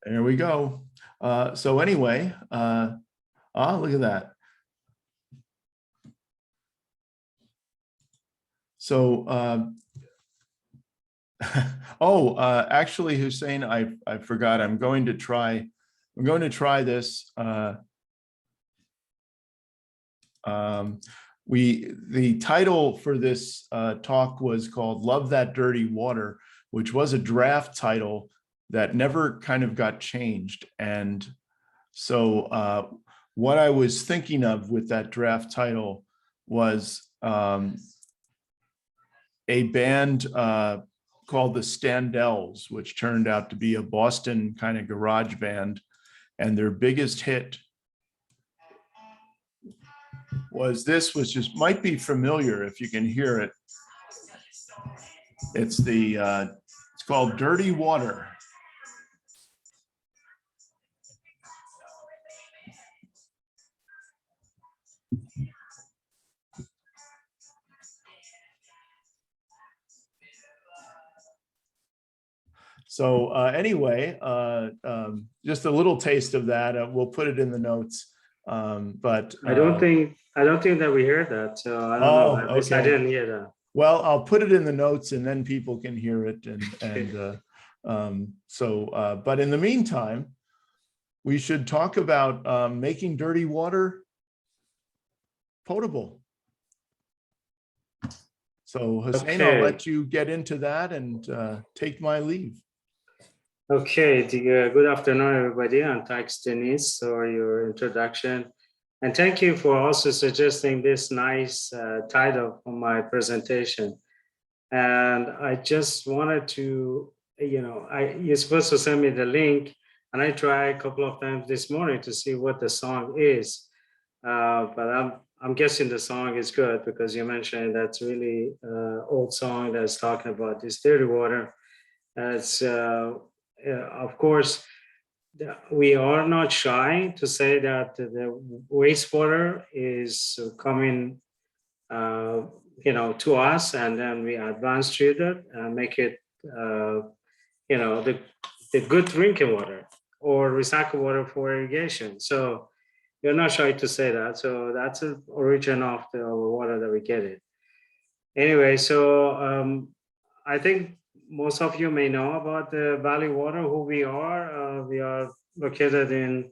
There we go. So anyway, look at that. So, actually, Hussein, I forgot. I'm going to try this. The title for this talk was called "Love That Dirty Water," which was a draft title that never kind of got changed. And so what I was thinking of with that draft title was a band called the Standells, which turned out to be a Boston kind of garage band. And their biggest hit was this, which just might be familiar if you can hear it. It's called Dirty Water. So anyway, just a little taste of that. We'll put it in the notes. But I don't think that we heard that. So I don't know. At least I didn't hear that. Well, I'll put it in the notes and then people can hear it. But in the meantime, we should talk about making dirty water potable. So Hossein, I'll let you get into that and take my leave. Okay, good afternoon, everybody, and thanks, Denise, for your introduction. And thank you for also suggesting this nice title for my presentation. And I just wanted to, you're supposed to send me the link, and I tried a couple of times this morning to see what the song is. But I'm guessing the song is good because you mentioned that's really old song that's talking about this dirty water. It's of course, we are not shy to say that the wastewater is coming, to us, and then we advance treat it and make it, the good drinking water or recycled water for irrigation. So you're not shy to say that. So that's the origin of the water that we get it. Anyway, so I think most of you may know about the Valley Water, who we are. We are located in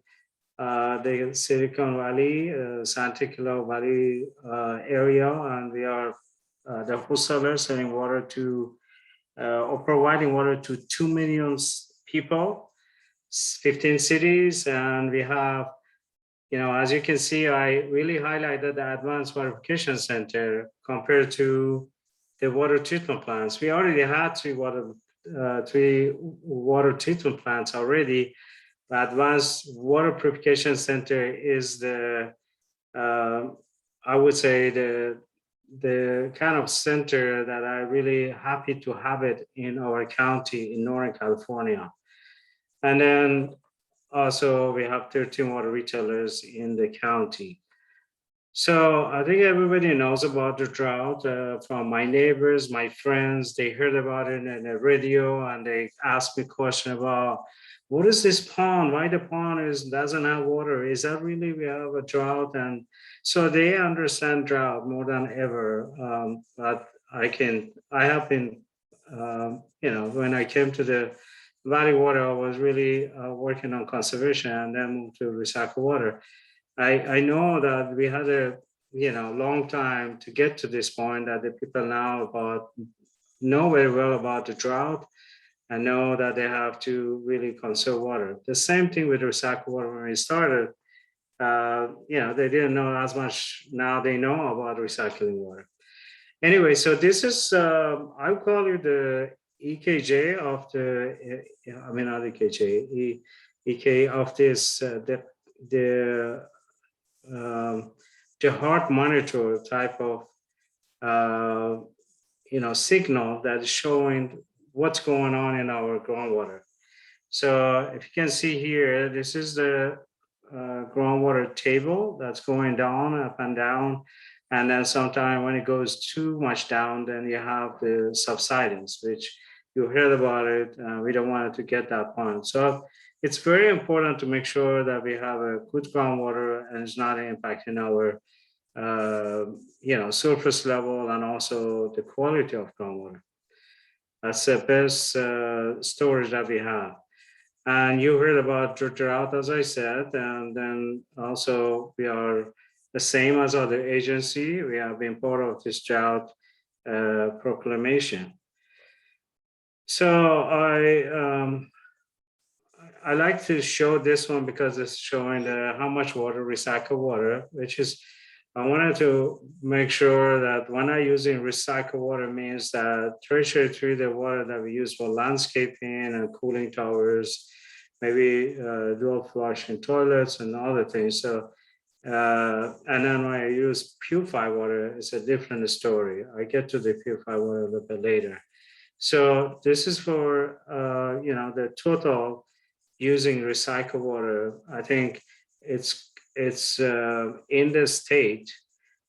the Silicon Valley, Santa Clara Valley area, and we are the wholesaler selling water to, or providing water to 2 million people, 15 cities, and we have, as you can see, I really highlighted the Advanced Verification Center compared to the water treatment plants. We already had three water treatment plants already. The Advanced Water Purification Center is the, I would say, the kind of center that I'm really happy to have it in our county in Northern California. And then also we have 13 water retailers in the county. So I think everybody knows about the drought from my neighbors, my friends. They heard about it in the radio and they asked me a question about, what is this pond? Why the pond doesn't have water? Is that really we have a drought? And so they understand drought more than ever. But I have been, when I came to the Valley Water, I was really working on conservation and then moved to recycled water. I know that we had a long time to get to this point, that the people now know very well about the drought and know that they have to really conserve water. The same thing with recycled water. When we started, they didn't know as much. Now they know about recycling water. Anyway, so this is, I call it the EKJ of the, not EKJ, EK of this, the heart monitor type of signal that is showing what's going on in our groundwater. So if you can see here, this is the groundwater table that's going down, up and down. And then sometime when it goes too much down, then you have the subsidence, which you heard about it. We don't want it to get that point. So it's very important to make sure that we have a good groundwater and it's not impacting our surface level and also the quality of groundwater. That's the best storage that we have. And you heard about drought, as I said, and then also we are the same as other agency. We have been part of this drought proclamation. So I like to show this one because it's showing how much water, recycled water, which is, I wanted to make sure that when I'm using recycled water means that tertiary treated water that we use for landscaping and cooling towers, maybe dual flushing toilets and other things. So, and then when I use purified water, it's a different story. I get to the purified water a little bit later. So this is for, the total using recycled water. I think it's in the state.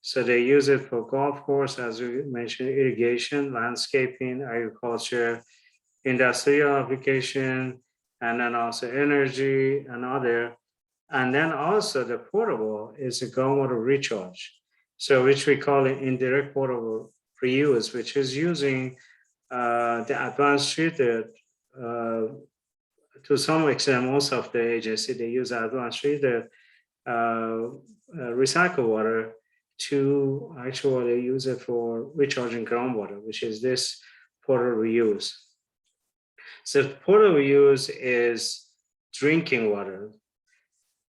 So they use it for golf course, as we mentioned, irrigation, landscaping, agriculture, industrial application, and then also energy and other. And then also the portable is a groundwater recharge. So which we call it indirect potable reuse, which is using the advanced treated, to some extent, most of the agency, they use advanced treated recycled water to actually use it for recharging groundwater, which is this portable reuse. So portable reuse is drinking water,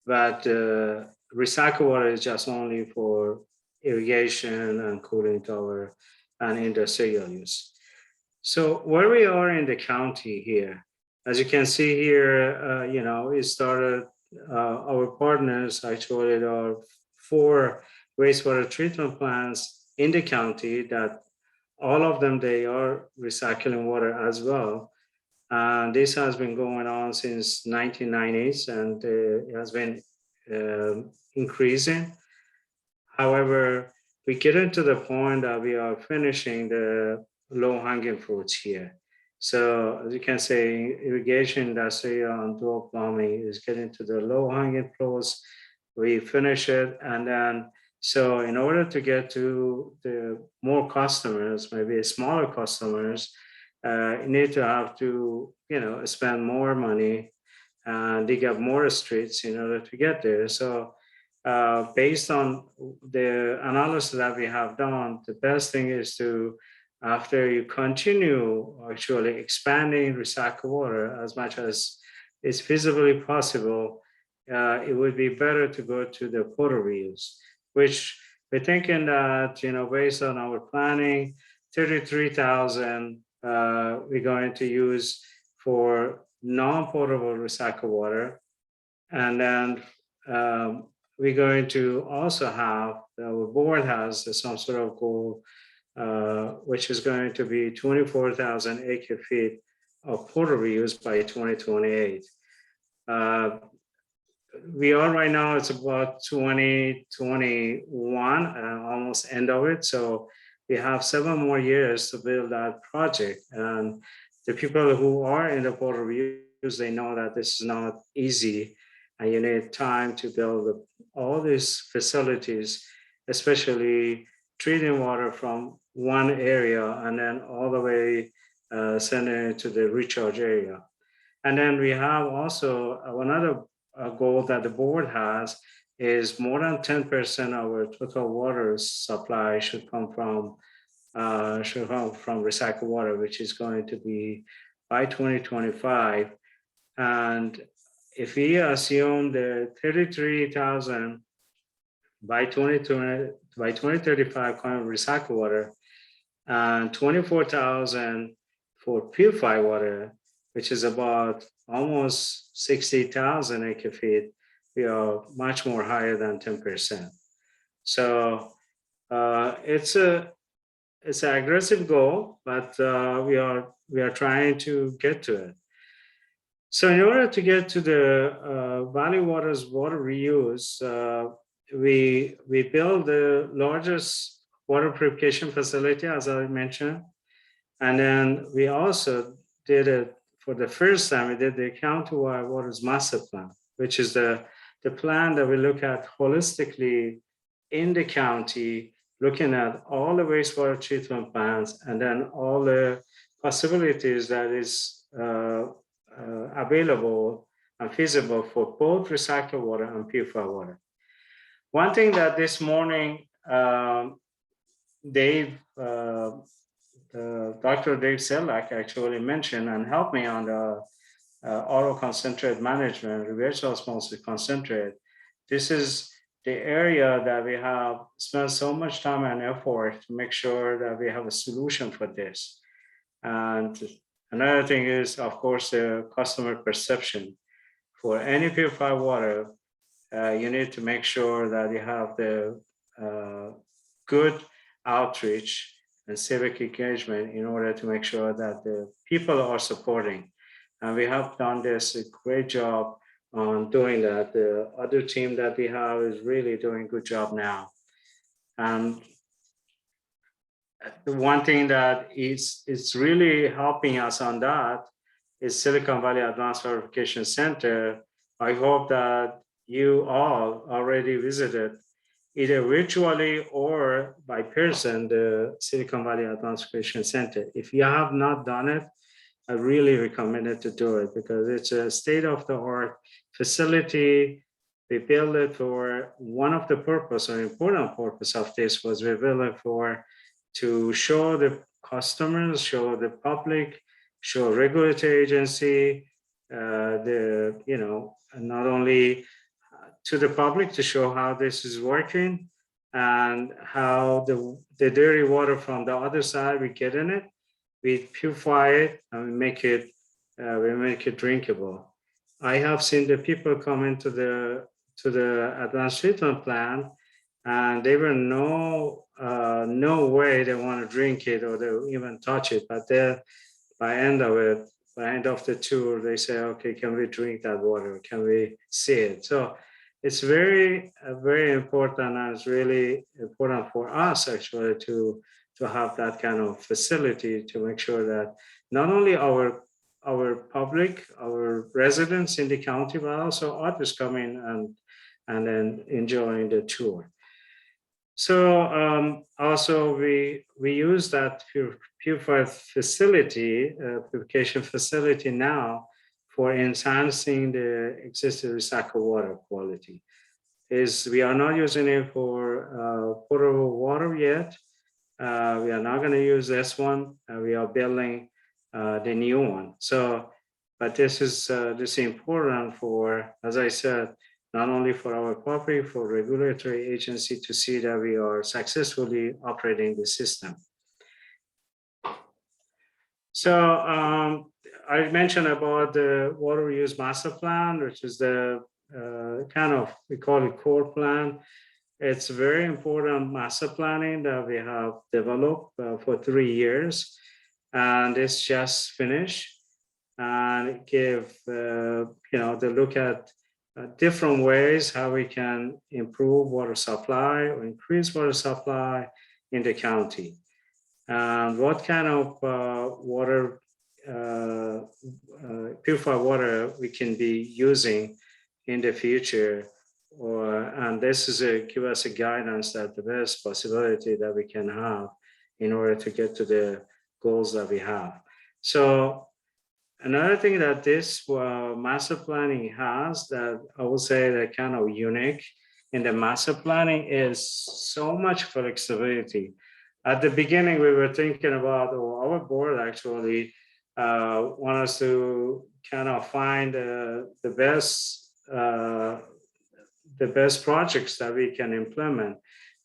but recycled water is just only for irrigation and cooling tower and industrial use. So where we are in the county here, as you can see here, it started, our partners actually, there are 4 wastewater treatment plants in the county that all of them, they are recycling water as well. And this has been going on since 1990s and it has been increasing. However, we get into the point that we are finishing the low-hanging fruits here. So as you can say, irrigation industry and dual plumbing is getting to the low-hanging fruits. We finish it, and then so in order to get to the more customers, maybe smaller customers, you need to have to spend more money and dig up more streets in order to get there. So based on the analysis that we have done, the best thing is to, after you continue actually expanding recycled water as much as is feasibly possible, it would be better to go to the portable reuse, which we're thinking that, based on our planning, 33,000 we're going to use for non-potable recycled water. And then we're going to also have, our board has some sort of goal, which is going to be 24,000 acre feet of potable reuse by 2028. We are right now, it's about 2021, almost end of it. So we have 7 more years to build that project. And the people who are in the potable reuse, they know that this is not easy. And you need time to build all these facilities, especially treating water from one area and then all the way sending it to the recharge area. And then we have also another goal that the board has is more than 10% of our total water supply should come from recycled water, which is going to be by 2025. And if we assume the 33,000 by 2035 kind of recycled water and 24,000 for purified water, which is about almost 60,000 acre feet, we are much more higher than 10%. So it's an aggressive goal, but we are trying to get to it. So in order to get to the Valley Water's water reuse, we built the largest water purification facility, as I mentioned. And then we also did a for the first time, we did the countywide waters master plan, which is the plan that we look at holistically in the county, looking at all the wastewater treatment plants and then all the possibilities that is available and feasible for both recycled water and purified water. One thing that this morning, Dave, Dr. Dave Selak actually mentioned and helped me on the oral concentrate management, reverse osmosis concentrate. This is the area that we have spent so much time and effort to make sure that we have a solution for this. And another thing is, of course, the customer perception. For any purified water, you need to make sure that you have the good outreach and civic engagement in order to make sure that the people are supporting. And we have done this a great job on doing that. The other team that we have is really doing a good job now. And the one thing that is really helping us on that is Silicon Valley Advanced Verification Center. I hope that you all already visited either virtually or by person the Silicon Valley Advanced Verification Center. If you have not done it, I really recommend it to do it because it's a state-of-the-art facility. We built it for one of the purpose or important purpose of this was we built it for to show the customers, show the public, show regulatory agency, not only to the public to show how this is working and how the dirty water from the other side we get in it, we purify it and we make it drinkable. I have seen the people come into the advanced treatment plant, and they were no way they want to drink it or they even touch it. But then by end of the tour, they say, okay, can we drink that water? Can we see it? So it's very important, and it's really important for us actually to have that kind of facility to make sure that not only our public, our residents in the county, but also others come in and then enjoying the tour. So also we use that purified facility, purification facility now for enhancing the existing recycled water quality. We are not using it for potable water yet. We are not going to use this one. We are building the new one. So, but this is important for, as I said, not only for our property, for regulatory agency to see that we are successfully operating the system. So I mentioned about the water reuse master plan, which is the we call it core plan. It's very important master planning that we have developed for 3 years, and it's just finished. And it give the look at different ways how we can improve water supply or increase water supply in the county, and what kind of water, purified water we can be using in the future, and this is give us a guidance that the best possibility that we can have in order to get to the goals that we have. So another thing that this master planning has that I would say that kind of unique in the master planning is so much flexibility. At the beginning, we were thinking about, or our board actually want us to kind of find the best projects that we can implement.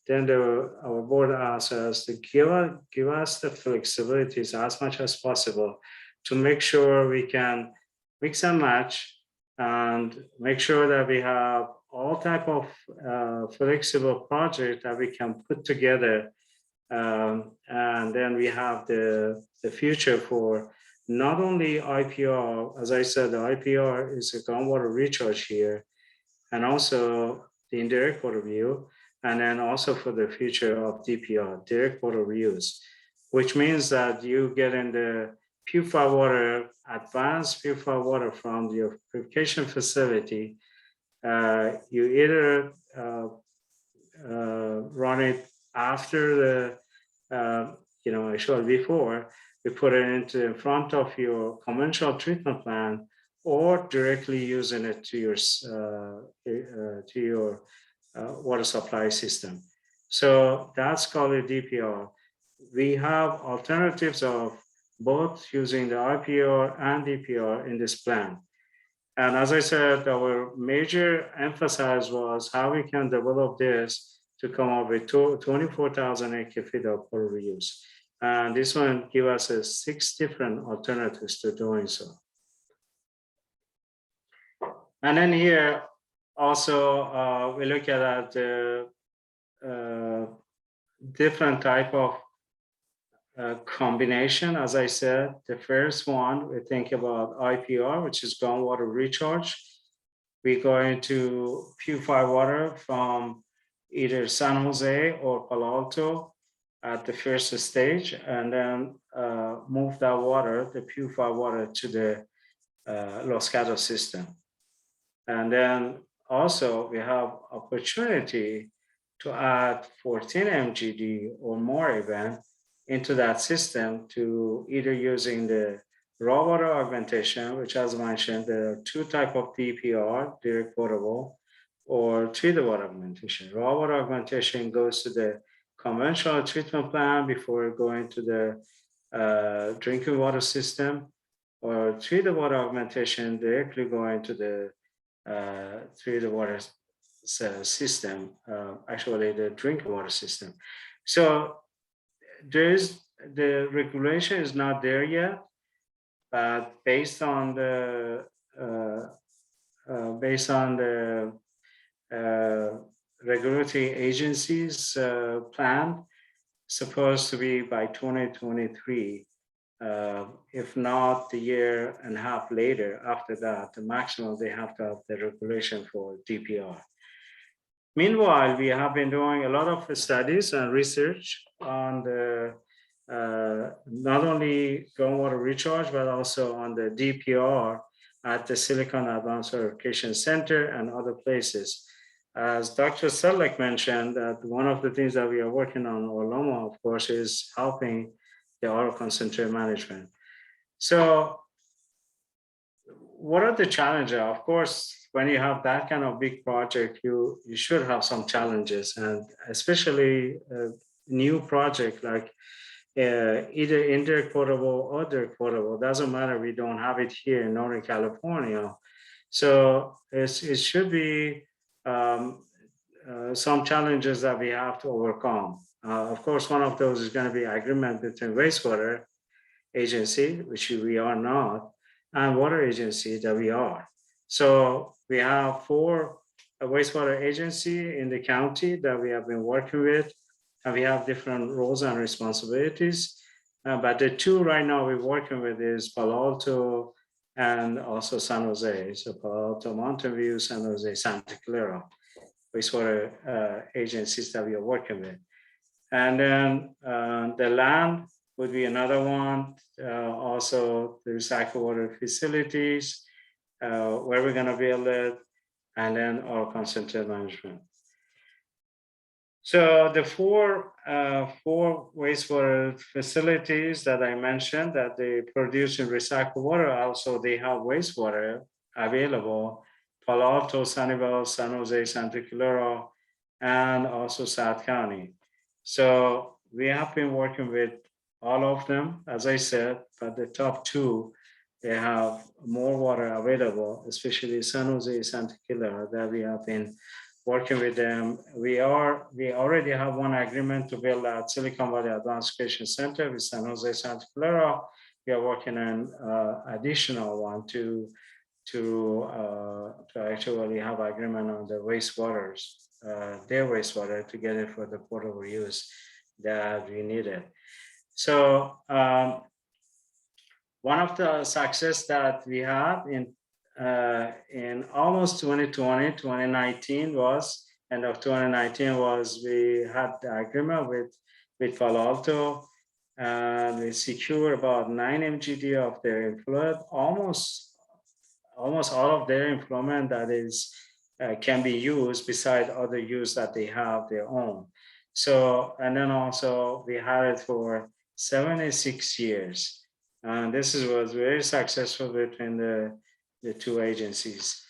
Then our board asked us to give us the flexibilities as much as possible to make sure we can mix and match and make sure that we have all type of flexible projects that we can put together. And then we have the future for not only IPR, as I said, the IPR is a groundwater recharge here, and also the indirect water reuse, and then also for the future of DPR, direct water reuse, which means that you get in the purified water, advanced purified water from your purification facility, you either run it after the, actually before, we put it into in front of your conventional treatment plant, or directly using it to your water supply system. So that's called a DPR. We have alternatives of both using the IPR and DPR in this plan. And as I said, our major emphasis was how we can develop this to come up with 24,000 acre-feet of potable use. And this one give us 6 different alternatives to doing so. And then here also we look at different type of combination. As I said, the first one, we think about IPR, which is groundwater recharge. We're going to purify water from either San Jose or Palo Alto at the first stage, and then move that water, the purified water, to the Los Gatos system. And then also we have opportunity to add 14 MGD or more event into that system, to either using the raw water augmentation, which as mentioned, there are 2 types of DPR, direct potable, or treated water augmentation. Raw water augmentation goes to the conventional treatment plant before going to the drinking water system, or treated water augmentation directly going to the treated water system, actually the drinking water system. So the regulation is not there yet, but based on the regulatory agencies plan, supposed to be by 2023. If not, the year and a half later, after that, the maximum they have to have the regulation for DPR. Meanwhile, we have been doing a lot of studies and research on the not only groundwater recharge, but also on the DPR at the Silicon Advanced Irrigation Center and other places. As Dr. Selleck mentioned, that one of the things that we are working on, or LOMA, of course, is helping the oil concentrate management. So what are the challenges? Of course, when you have that kind of big project, you should have some challenges, and especially a new project like either indirect potable or direct potable. Doesn't matter, we don't have it here in Northern California. So it should be some challenges that we have to overcome. Of course, one of those is going to be agreement between wastewater agency, which we are not, and water agency that we are. So we have 4 wastewater agency in the county that we have been working with, and we have different roles and responsibilities. But the 2 right now we're working with is Palo Alto and also San Jose. So Palo Alto, Mountain View, San Jose, Santa Clara, wastewater agencies that we are working with. And then the land would be another one. Also the recycled water facilities, where we're gonna build it, and then our concentrate management. So the 4 wastewater facilities that I mentioned that they produce and recycle water, also they have wastewater available. Palo Alto, Sunnyvale, San Jose, Santa Clara, and also South County. So we have been working with all of them, as I said, but the top 2, they have more water available, especially San Jose, Santa Clara, that we have been working with them. We already have one agreement to build at Silicon Valley Advanced Education Center with San Jose, Santa Clara. We are working on additional one to actually have agreement on the wastewaters, their wastewater, to get it for the potable use that we needed. So one of the success that we had in almost 2020, 2019 was, end of 2019 was, we had the agreement with Palo Alto, and we secure about 9 mgd of their effluent, almost all of their effluent that is can be used beside other use that they have their own. So, and then also we had it for 76 years. And this was very successful between the two agencies.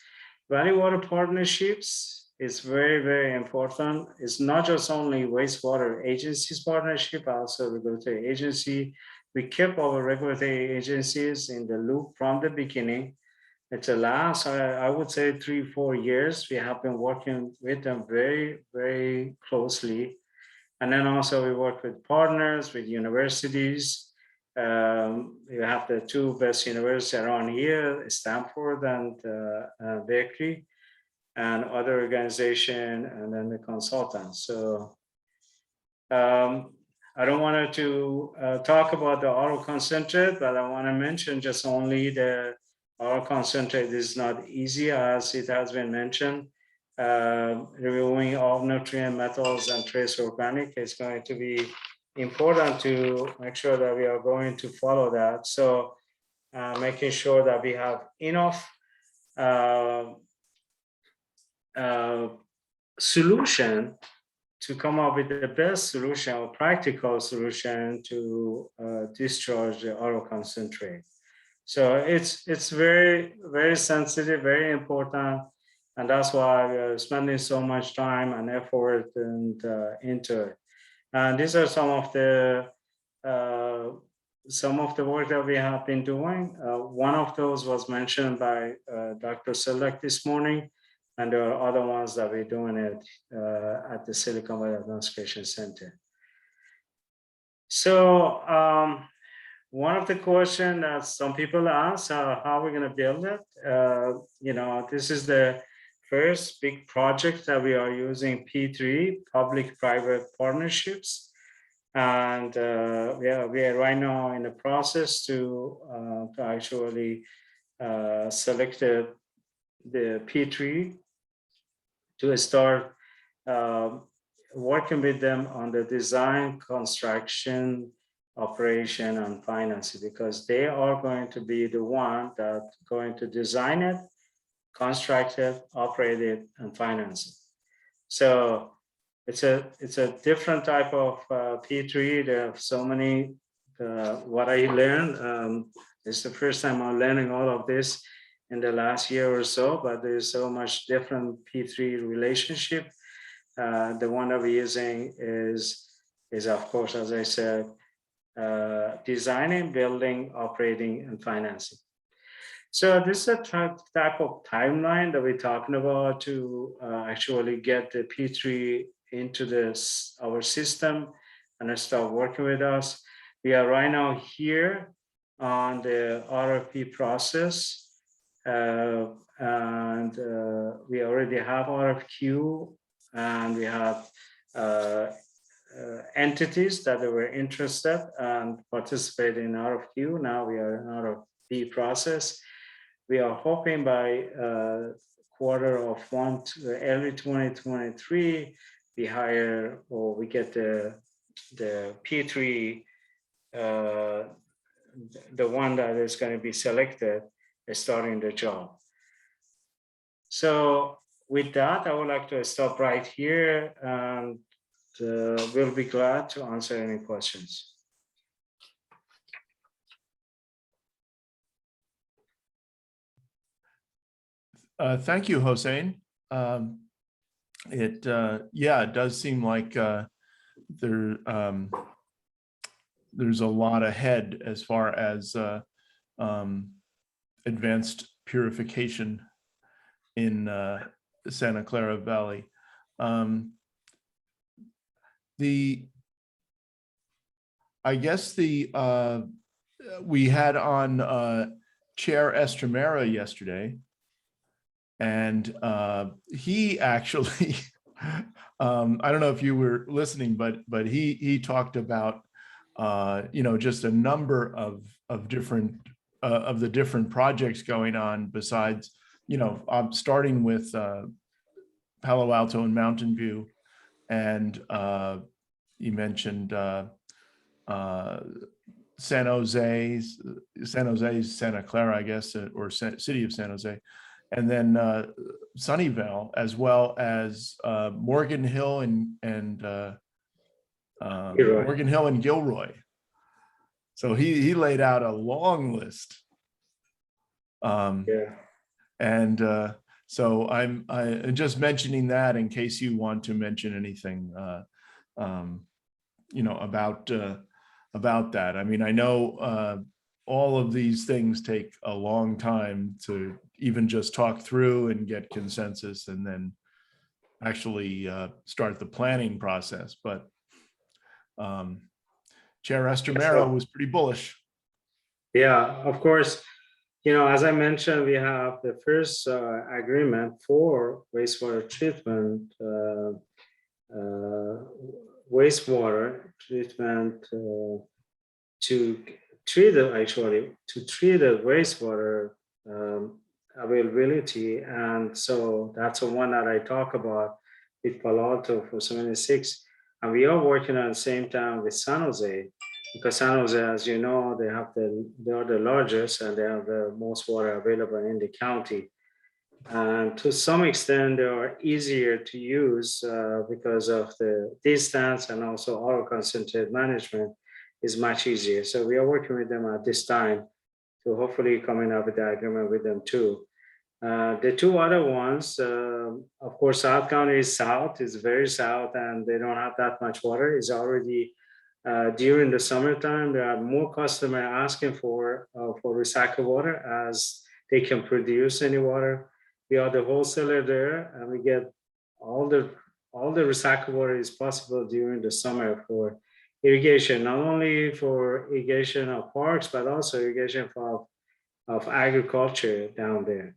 Valley water partnerships is very, very important. It's not just only wastewater agencies partnership, also regulatory agency. We kept our regulatory agencies in the loop from the beginning. It's the last, I would say 3-4 years, we have been working with them very, very closely. And then also we work with partners, with universities. You have the two best universities around here, Stanford and Berkeley, and other organization, and then the consultants. So I don't want to talk about the oral concentrate, but I want to mention just only the oral concentrate is not easy, as it has been mentioned. Removing all nutrient metals and trace organic is going to be important to make sure that we are going to follow that. So making sure that we have enough solution to come up with the best solution or practical solution to discharge the oral concentrate. So it's very, very sensitive, very important. And that's why we are spending so much time and effort and into it. And these are some of the work that we have been doing. One of those was mentioned by Dr. Selleck this morning, and there are other ones that we're doing it at the Silicon Valley Administration Center. So one of the questions that some people ask, how are we going to build it? This is the first big project that we are using P3, public-private partnerships. And we are right now in the process to actually select the P3 to start working with them on the design, construction, operation, and financing, because they are going to be the one that's going to design it, construct it, operate it, and finance it. So it's a different type of P3. There are so many. What I learned, it's the first time I'm learning all of this in the last year or so, but there's so much different P3 relationship. The one that we're using is of course, as I said, designing, building, operating, and financing. So this is a type of timeline that we're talking about to actually get the P3 into our system and start working with us. We are right now here on the RFP process, and we already have RFQ, and we have entities that were interested and participated in RFQ. Now we are in RFP process. We are hoping by early 2023, we hire or we get the P3, the one that is going to be selected, starting the job. So with that, I would like to stop right here, and we'll be glad to answer any questions. Thank you, Hossein. It does seem like there's a lot ahead as far as advanced purification in Santa Clara Valley. We had on Chair Estremera yesterday, and he actually, I don't know if you were listening, but he talked about just a number of different of the different projects going on besides, starting with Palo Alto and Mountain View, and you mentioned San Jose, Santa Clara, I guess, or city of San Jose, and then Sunnyvale, as well as Morgan Hill and Gilroy. Morgan Hill and Gilroy. So he laid out a long list. Yeah. And so I'm just mentioning that in case you want to mention anything, about that. I mean, I know all of these things take a long time to even just talk through and get consensus and then actually start the planning process. But Chair Estramero was pretty bullish. Yeah, of course. As I mentioned, we have the first agreement for wastewater treatment, wastewater treatment to treat the wastewater availability. And so that's the one that I talk about with Palo Alto for 76. And we are working at the same time with San Jose, because San Jose, as you know, they are the largest and they have the most water available in the county. And to some extent, they are easier to use because of the distance, and also auto concentrate management is much easier. So we are working with them at this time to hopefully coming up with the agreement with them too. The two other ones, of course, South County is south, is very south, and they don't have that much water. It's already during the summertime, there are more customers asking for recycled water as they can produce any water. We are the wholesaler there, and we get all the recycled water is possible during the summer for irrigation, not only for irrigation of parks, but also irrigation of agriculture down there.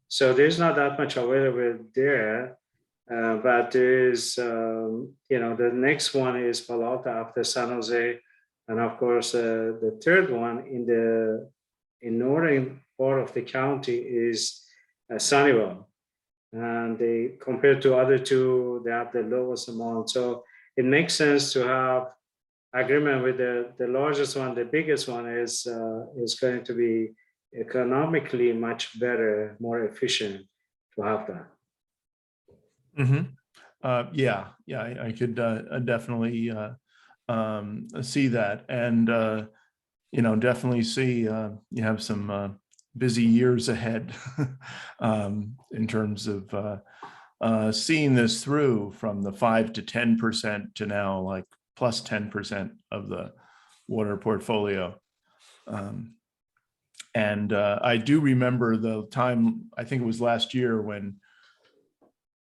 So there's not that much available there, but there is, the next one is Palo Alto after San Jose, and of course the third one in northern part of the county is Sunnyvale, and they compared to other two, they have the lowest amount. So it makes sense to have agreement with the largest one. The biggest one is going to be economically much better, more efficient to have that. Mm-hmm. Yeah, I could definitely see that, and definitely see you have some busy years ahead in terms of seeing this through from the 5 to 10% to now like plus 10% of the water portfolio. And I do remember the time, I think it was last year, when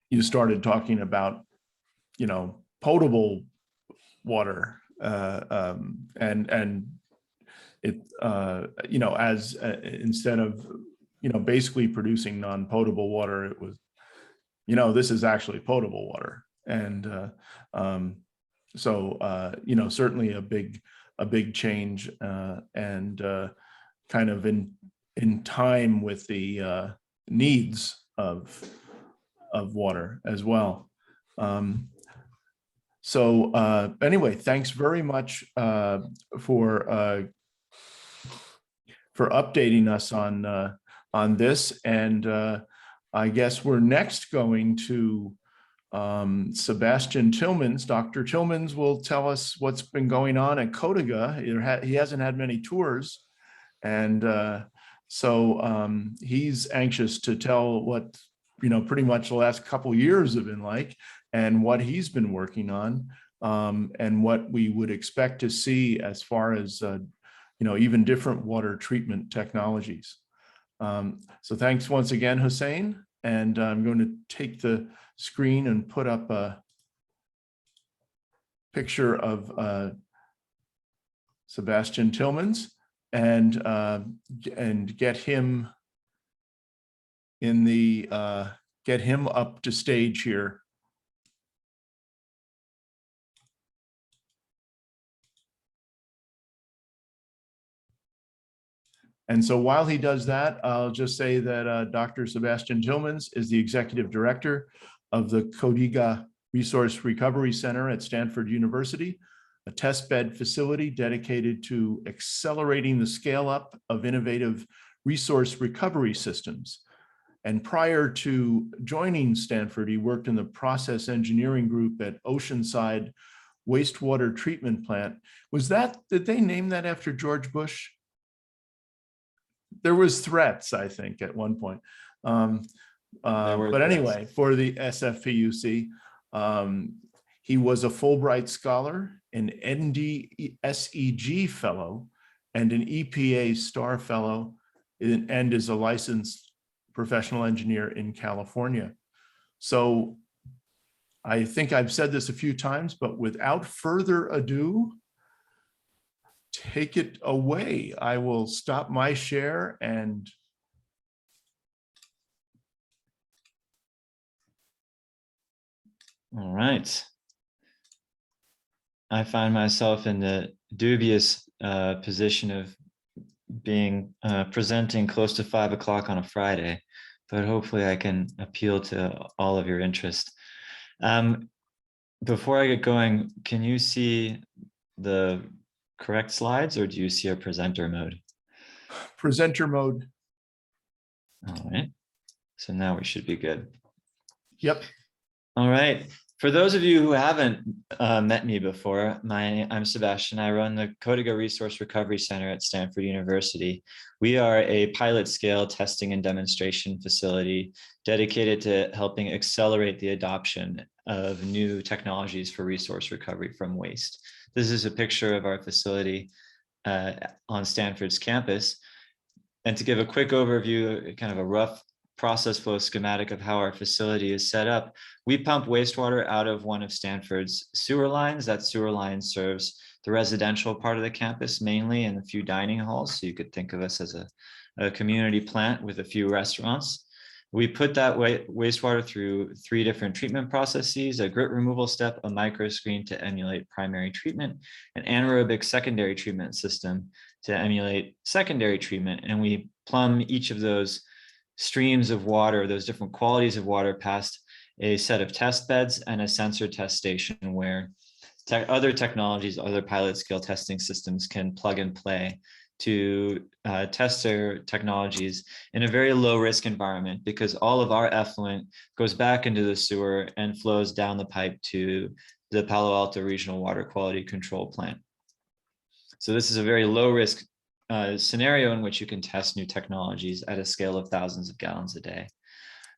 you started talking about, potable water, and it, as instead of, basically producing non-potable water, it was, this is actually potable water. And so, certainly a big change, and kind of in time with the needs of water as well. So anyway, thanks very much for updating us on this. And I guess we're next going to Sebastian Tillmans. Dr. Tillmans will tell us what's been going on at Cotega. He hasn't had many tours, and so he's anxious to tell what pretty much the last couple years have been like, and what he's been working on, and what we would expect to see as far as even different water treatment technologies. So thanks once again, Hossein. And I'm going to take the screen and put up a picture of Sebastian Tillmans and get him in the get him up to stage here. And so while he does that, I'll just say that Dr. Sebastian Tillmans is the Executive Director of the Cotega Resource Recovery Center at Stanford University. a testbed facility dedicated to accelerating the scale up of innovative resource recovery systems. And prior to joining Stanford, he worked in the process engineering group at Oceanside Wastewater Treatment Plant. Did they name that after George Bush? There was threats, I think, at one point. But anyway, for the SFPUC, he was a Fulbright Scholar, an NDSEG Fellow, and an EPA Star Fellow, and is a licensed professional engineer in California. So I think I've said this a few times, but without further ado, take it away. I will stop my share and all right. I find myself in the dubious position of being presenting close to 5 o'clock on a Friday, but hopefully I can appeal to all of your interest. Before I get going, can you see the correct slides, or do you see a presenter mode? presenter mode. All right, so now we should be good. Yep. All right. For those of you who haven't met me before, I'm Sebastian. I run the Codiga Resource Recovery Center at Stanford University. We are a pilot scale testing and demonstration facility dedicated to helping accelerate the adoption of new technologies for resource recovery from waste. This is a picture of our facility on Stanford's campus. And to give a quick overview, kind of a rough process flow schematic of how our facility is set up, we pump wastewater out of one of Stanford's sewer lines. That sewer line serves the residential part of the campus mainly, and a few dining halls. So you could think of us as a community plant with a few restaurants. We put that wastewater through 3 different treatment processes: a grit removal step, a microscreen to emulate primary treatment, an anaerobic secondary treatment system to emulate secondary treatment. And we plumb each of those streams of water, those different qualities of water, past a set of test beds and a sensor test station where other technologies, other pilot scale testing systems can plug and play to test their technologies in a very low risk environment, because all of our effluent goes back into the sewer and flows down the pipe to the Palo Alto Regional Water Quality Control Plant. So this is a very low risk scenario in which you can test new technologies at a scale of thousands of gallons a day.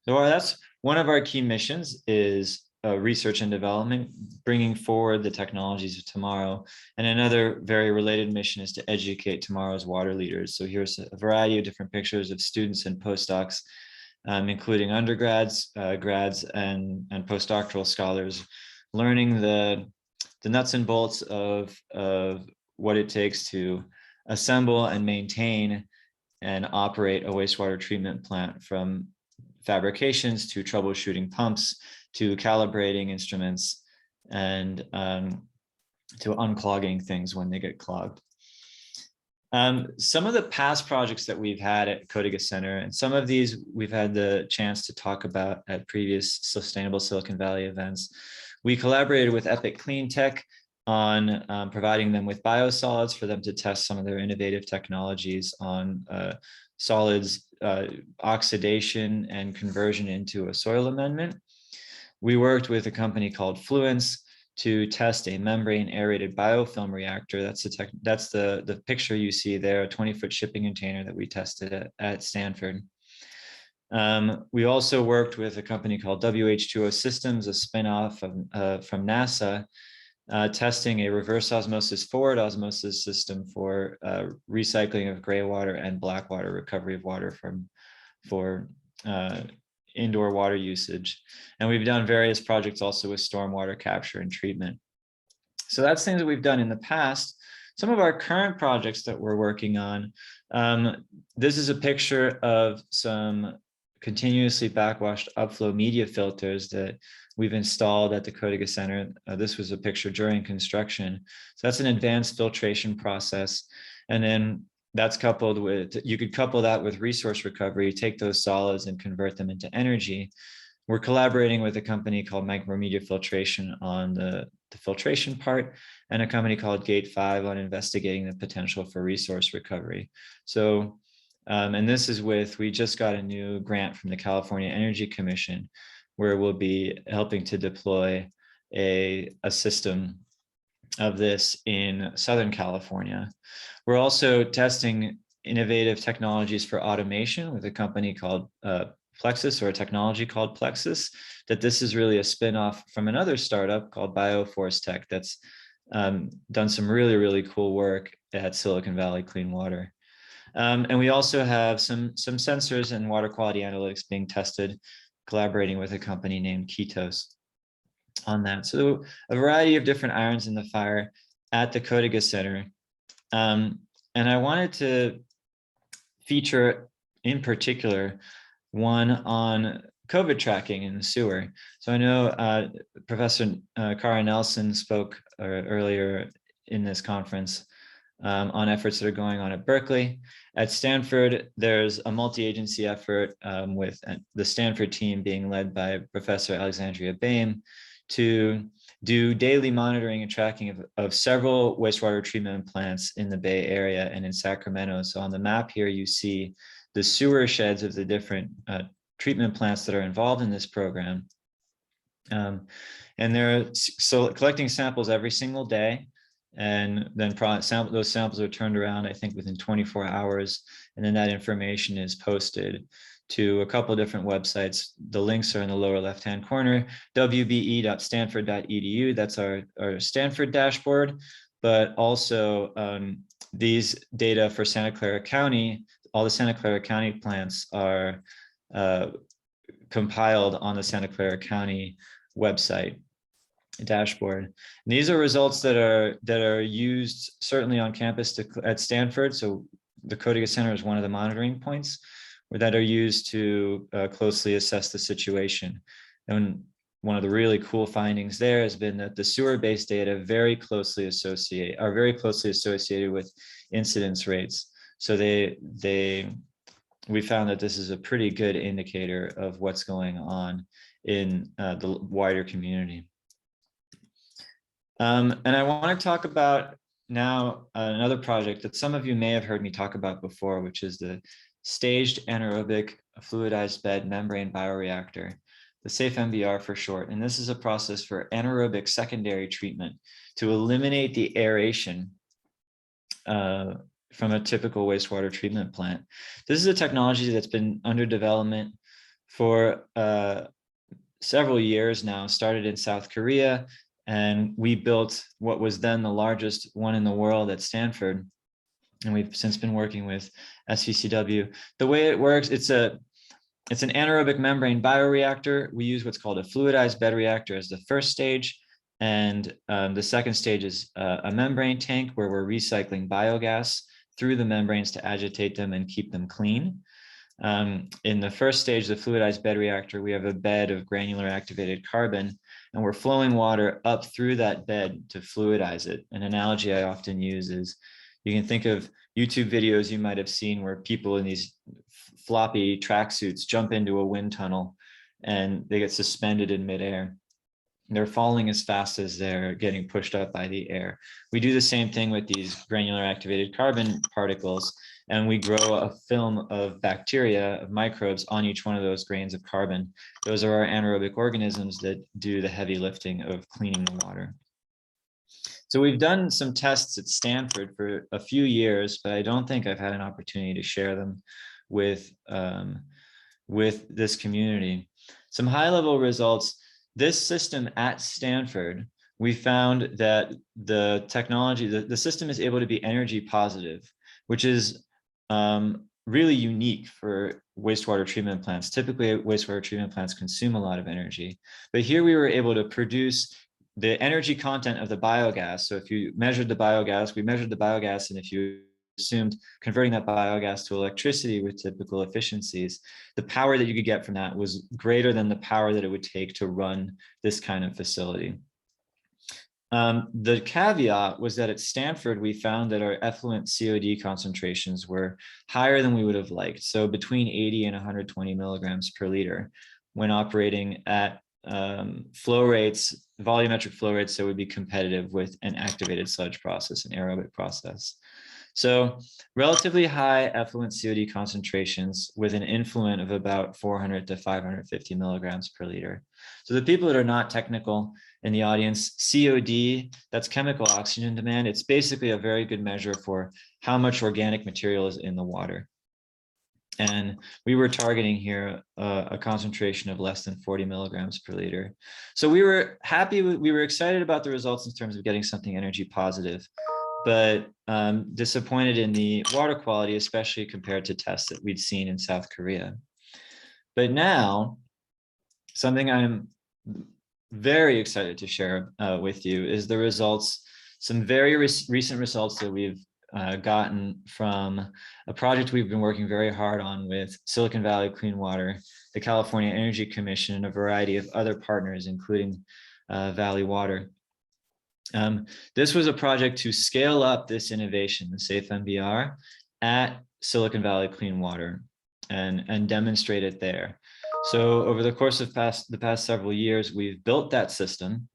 So that's one of our key missions, is research and development, bringing forward the technologies of tomorrow. And another very related mission is to educate tomorrow's water leaders. So here's a variety of different pictures of students and postdocs, including undergrads, grads, and postdoctoral scholars, learning the nuts and bolts of what it takes to assemble and maintain and operate a wastewater treatment plant, from fabrications to troubleshooting pumps to calibrating instruments and to unclogging things when they get clogged. Some of the past projects that we've had at Codiga Center, and some of these we've had the chance to talk about at previous Sustainable Silicon Valley events. We collaborated with Epic Clean Tech on providing them with biosolids for them to test some of their innovative technologies on solids oxidation and conversion into a soil amendment. We worked with a company called Effluent to test a membrane aerated biofilm reactor. That's the picture you see there, a 20-foot shipping container that we tested at Stanford. We also worked with a company called WH2O Systems, a spinoff from NASA, testing a reverse osmosis forward osmosis system for recycling of gray water and black water, recovery of water for indoor water usage. And we've done various projects also with stormwater capture and treatment. So that's things that we've done in the past. Some of our current projects that we're working on, this is a picture of some continuously backwashed upflow media filters that we've installed at the Codiga Center. This was a picture during construction. So that's an advanced filtration process. And then that's coupled with, you could couple that with resource recovery, take those solids and convert them into energy. We're collaborating with a company called Micromedia Filtration on the the filtration part, and a company called Gate 5 on investigating the potential for resource recovery. So, and this is we just got a new grant from the California Energy Commission, where we'll be helping to deploy a system of this in Southern California. We're also testing innovative technologies for automation with a company called Plexus, or a technology called Plexus, that this is really a spin-off from another startup called Bioforce Tech that's done some really, really cool work at Silicon Valley Clean Water. And we also have some sensors and water quality analytics being tested, collaborating with a company named Ketos on that. So a variety of different irons in the fire at the Kodiga Center. And I wanted to feature in particular one on COVID tracking in the sewer. So I know Professor Cara Nelson spoke earlier in this conference on efforts that are going on at Berkeley. At Stanford, there's a multi-agency effort with the Stanford team being led by Professor Alexandria Baim to do daily monitoring and tracking of several wastewater treatment plants in the Bay Area and in Sacramento. So on the map here, you see the sewer sheds of the different treatment plants that are involved in this program. And they're collecting samples every single day. And then those samples are turned around, I think, within 24 hours. And then that information is posted to a couple of different websites. The links are in the lower left-hand corner, wbe.stanford.edu. That's our Stanford dashboard, but also these data for Santa Clara County, all the Santa Clara County plants are compiled on the Santa Clara County website dashboard. And these are results that are used certainly on campus at Stanford. So the Kodiga Center is one of the monitoring points that are used to closely assess the situation. And one of the really cool findings there has been that the sewer-based data are very closely associated with incidence rates. So we found that this is a pretty good indicator of what's going on in the wider community. And I want to talk about now another project that some of you may have heard me talk about before, which is the Staged Anaerobic Fluidized Bed Membrane Bioreactor, the SAFE MBR for short. And this is a process for anaerobic secondary treatment to eliminate the aeration from a typical wastewater treatment plant. This is a technology that's been under development for several years now, started in South Korea, and we built what was then the largest one in the world at Stanford. And we've since been working with SVCW. The way it works, it's an anaerobic membrane bioreactor. We use what's called a fluidized bed reactor as the first stage. And the second stage is a membrane tank where we're recycling biogas through the membranes to agitate them and keep them clean. In the first stage, the fluidized bed reactor, we have a bed of granular activated carbon, and we're flowing water up through that bed to fluidize it. An analogy I often use is you can think of YouTube videos you might have seen where people in these floppy tracksuits jump into a wind tunnel and they get suspended in midair. They're falling as fast as they're getting pushed up by the air. We do the same thing with these granular activated carbon particles, and we grow a film of bacteria, of microbes on each one of those grains of carbon. Those are our anaerobic organisms that do the heavy lifting of cleaning the water. So we've done some tests at Stanford for a few years, but I don't think I've had an opportunity to share them with this community. Some high-level results. This system at Stanford, we found that the technology, the system is able to be energy positive, which is really unique for wastewater treatment plants. Typically, wastewater treatment plants consume a lot of energy, but here we were able to produce the energy content of the biogas. So if you measured the biogas, we measured the biogas, and if you assumed converting that biogas to electricity with typical efficiencies, the power that you could get from that was greater than the power that it would take to run this kind of facility. The caveat was that at Stanford, we found that our effluent COD concentrations were higher than we would have liked. So between 80 and 120 milligrams per liter when operating at flow rates, volumetric flow rates that would be competitive with an activated sludge process, an aerobic process. So relatively high effluent COD concentrations with an influent of about 400 to 550 milligrams per liter. So the people that are not technical in the audience, COD, that's chemical oxygen demand. It's basically a very good measure for how much organic material is in the water. And we were targeting here a concentration of less than 40 milligrams per liter. So we were happy, we were excited about the results in terms of getting something energy positive, but disappointed in the water quality, especially compared to tests that we'd seen in South Korea. But now, something I'm very excited to share with you is the results, some very recent results that we've gotten from a project we've been working very hard on with Silicon Valley Clean Water, the California Energy Commission, and a variety of other partners, including Valley Water. This was a project to scale up this innovation, the Safe MBR, at Silicon Valley Clean Water and demonstrate it there. So over the course of the past several years, we've built that system,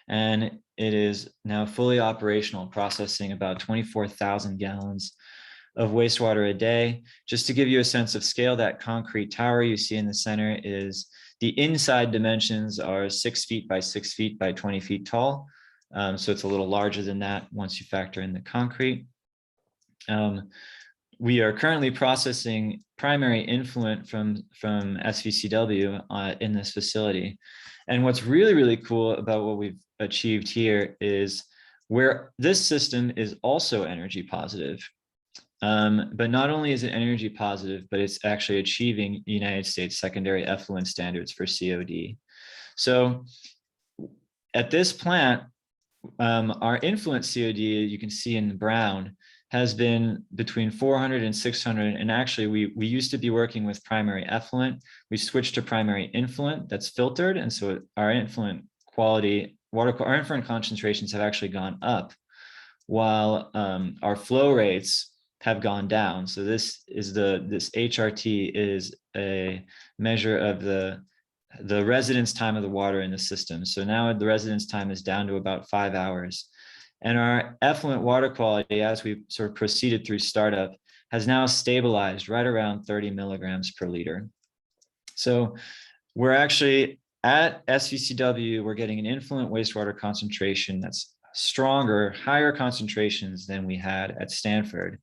and it is now fully operational, processing about 24,000 gallons of wastewater a day. Just to give you a sense of scale, that concrete tower you see in the center is, the inside dimensions are 6 feet by 6 feet by 20 feet tall. So it's a little larger than that once you factor in the concrete. We are currently processing primary influent from SVCW in this facility. And what's really, really cool about what we've achieved here is where this system is also energy positive. But not only is it energy positive, but it's actually achieving United States secondary effluent standards for COD. So at this plant, our influent COD, you can see in the brown, has been between 400 and 600. And actually, we used to be working with primary effluent. We switched to primary influent that's filtered. And so our influent quality, our influent concentrations have actually gone up, while our flow rates have gone down. So this HRT is a measure of the residence time of the water in the system. So now the residence time is down to about 5 hours. And our effluent water quality, as we sort of proceeded through startup, has now stabilized right around 30 milligrams per liter. So we're actually at SVCW, we're getting an influent wastewater concentration that's stronger, higher concentrations than we had at Stanford.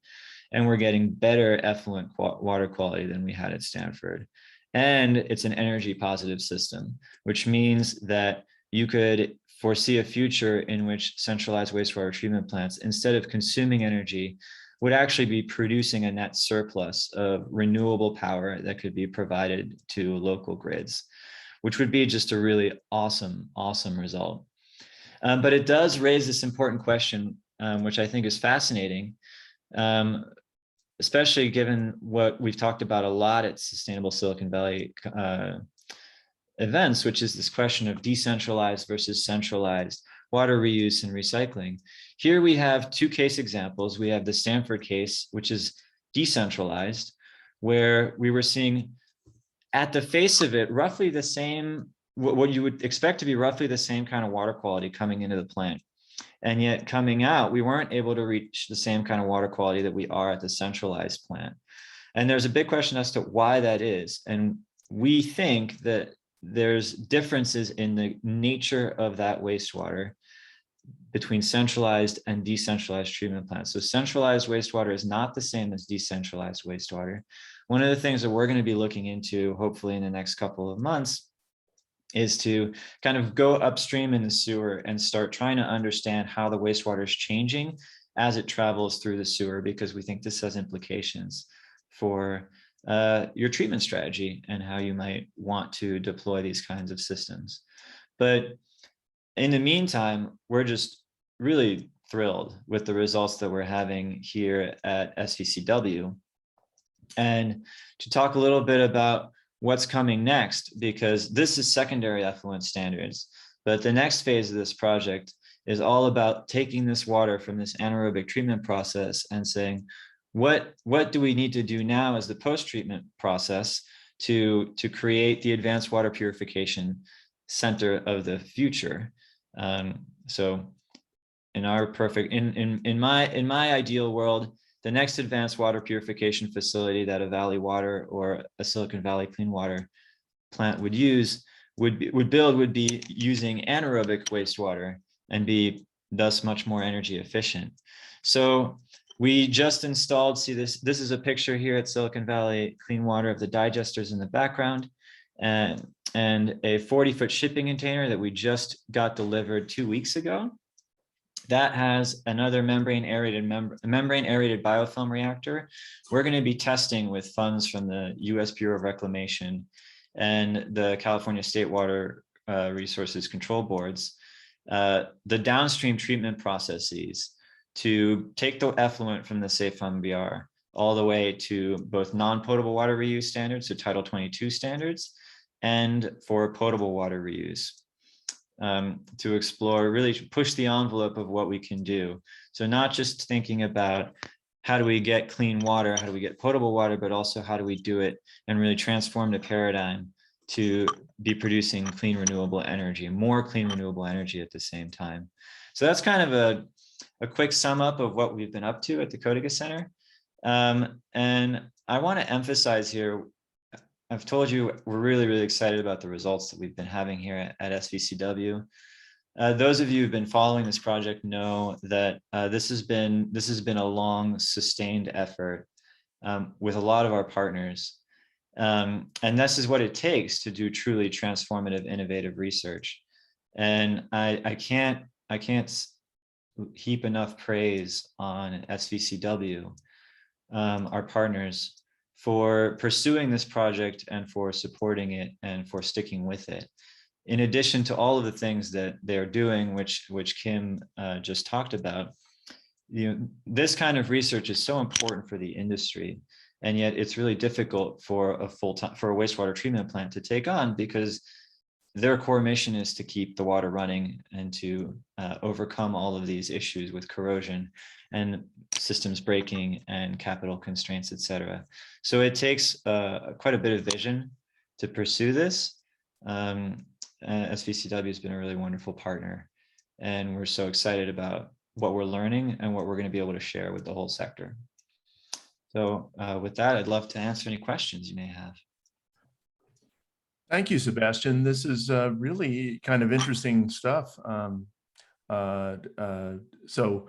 And we're getting better effluent water quality than we had at Stanford. And it's an energy positive system, which means that you could foresee a future in which centralized wastewater treatment plants, instead of consuming energy, would actually be producing a net surplus of renewable power that could be provided to local grids, which would be just a really awesome, awesome result. But it does raise this important question, which I think is fascinating, especially given what we've talked about a lot at Sustainable Silicon Valley events, which is this question of decentralized versus centralized water reuse and recycling. Here we have two case examples. We have the Stanford case, which is decentralized, where we were seeing at the face of it, roughly the same, what you would expect to be roughly the same kind of water quality coming into the plant. And yet coming out, we weren't able to reach the same kind of water quality that we are at the centralized plant. And there's a big question as to why that is. And we think that there's differences in the nature of that wastewater between centralized and decentralized treatment plants. So centralized wastewater is not the same as decentralized wastewater. One of the things that we're going to be looking into, hopefully in the next couple of months, is to kind of go upstream in the sewer and start trying to understand how the wastewater is changing as it travels through the sewer, because we think this has implications for your treatment strategy and how you might want to deploy these kinds of systems. But in the meantime, we're just really thrilled with the results that we're having here at SVCW. And to talk a little bit about what's coming next, because this is secondary effluent standards, but the next phase of this project is all about taking this water from this anaerobic treatment process and saying, what do we need to do now as the post-treatment process to create the advanced water purification center of the future. So in our perfect, in my ideal world, the next advanced water purification facility that a Valley Water or a Silicon Valley clean water plant would use would be using anaerobic wastewater and be thus much more energy efficient. So we just installed, see this is a picture here at Silicon Valley Clean Water of the digesters in the background, and a 40-foot shipping container that we just got delivered 2 weeks ago. That has another membrane aerated biofilm reactor. We're going to be testing with funds from the U.S. Bureau of Reclamation and the California State Water Resources Control Boards, the downstream treatment processes to take the effluent from the safe MBR all the way to both non-potable water reuse standards, so Title 22 standards, and for potable water reuse. To explore, really push the envelope of what we can do. So not just thinking about how do we get clean water, how do we get potable water, but also how do we do it and really transform the paradigm to be producing clean renewable energy, more clean renewable energy at the same time. So that's kind of a quick sum up of what we've been up to at the Codiga Center. And I want to emphasize here, I've told you we're really, really excited about the results that we've been having here at SVCW. Those of you who've been following this project know that this has been a long, sustained effort with a lot of our partners. And this is what it takes to do truly transformative, innovative research. And I can't heap enough praise on SVCW, our partners, for pursuing this project and for supporting it and for sticking with it. In addition to all of the things that they're doing, which Kim just talked about, this kind of research is so important for the industry, and yet it's really difficult for a wastewater treatment plant to take on, because their core mission is to keep the water running and to overcome all of these issues with corrosion and systems breaking and capital constraints, etc. So it takes quite a bit of vision to pursue this. SVCW has been a really wonderful partner, and we're so excited about what we're learning and what we're going to be able to share with the whole sector. So with that, I'd love to answer any questions you may have. Thank you, Sebastian. This is really kind of interesting stuff. So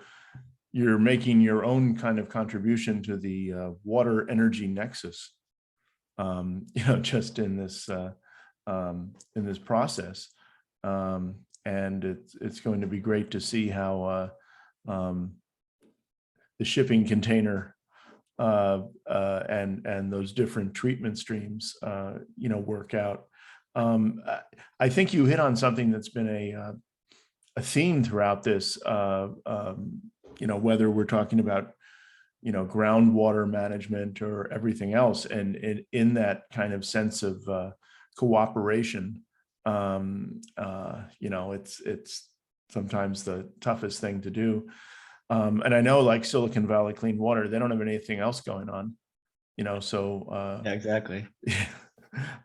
you're making your own kind of contribution to the water energy nexus, just in this process, and it's going to be great to see how the shipping container and those different treatment streams, work out. I think you hit on something that's been a theme throughout this, whether we're talking about, groundwater management or everything else, and in that kind of sense of cooperation, it's sometimes the toughest thing to do. And I know, like Silicon Valley Clean Water, they don't have anything else going on, so Yeah, exactly.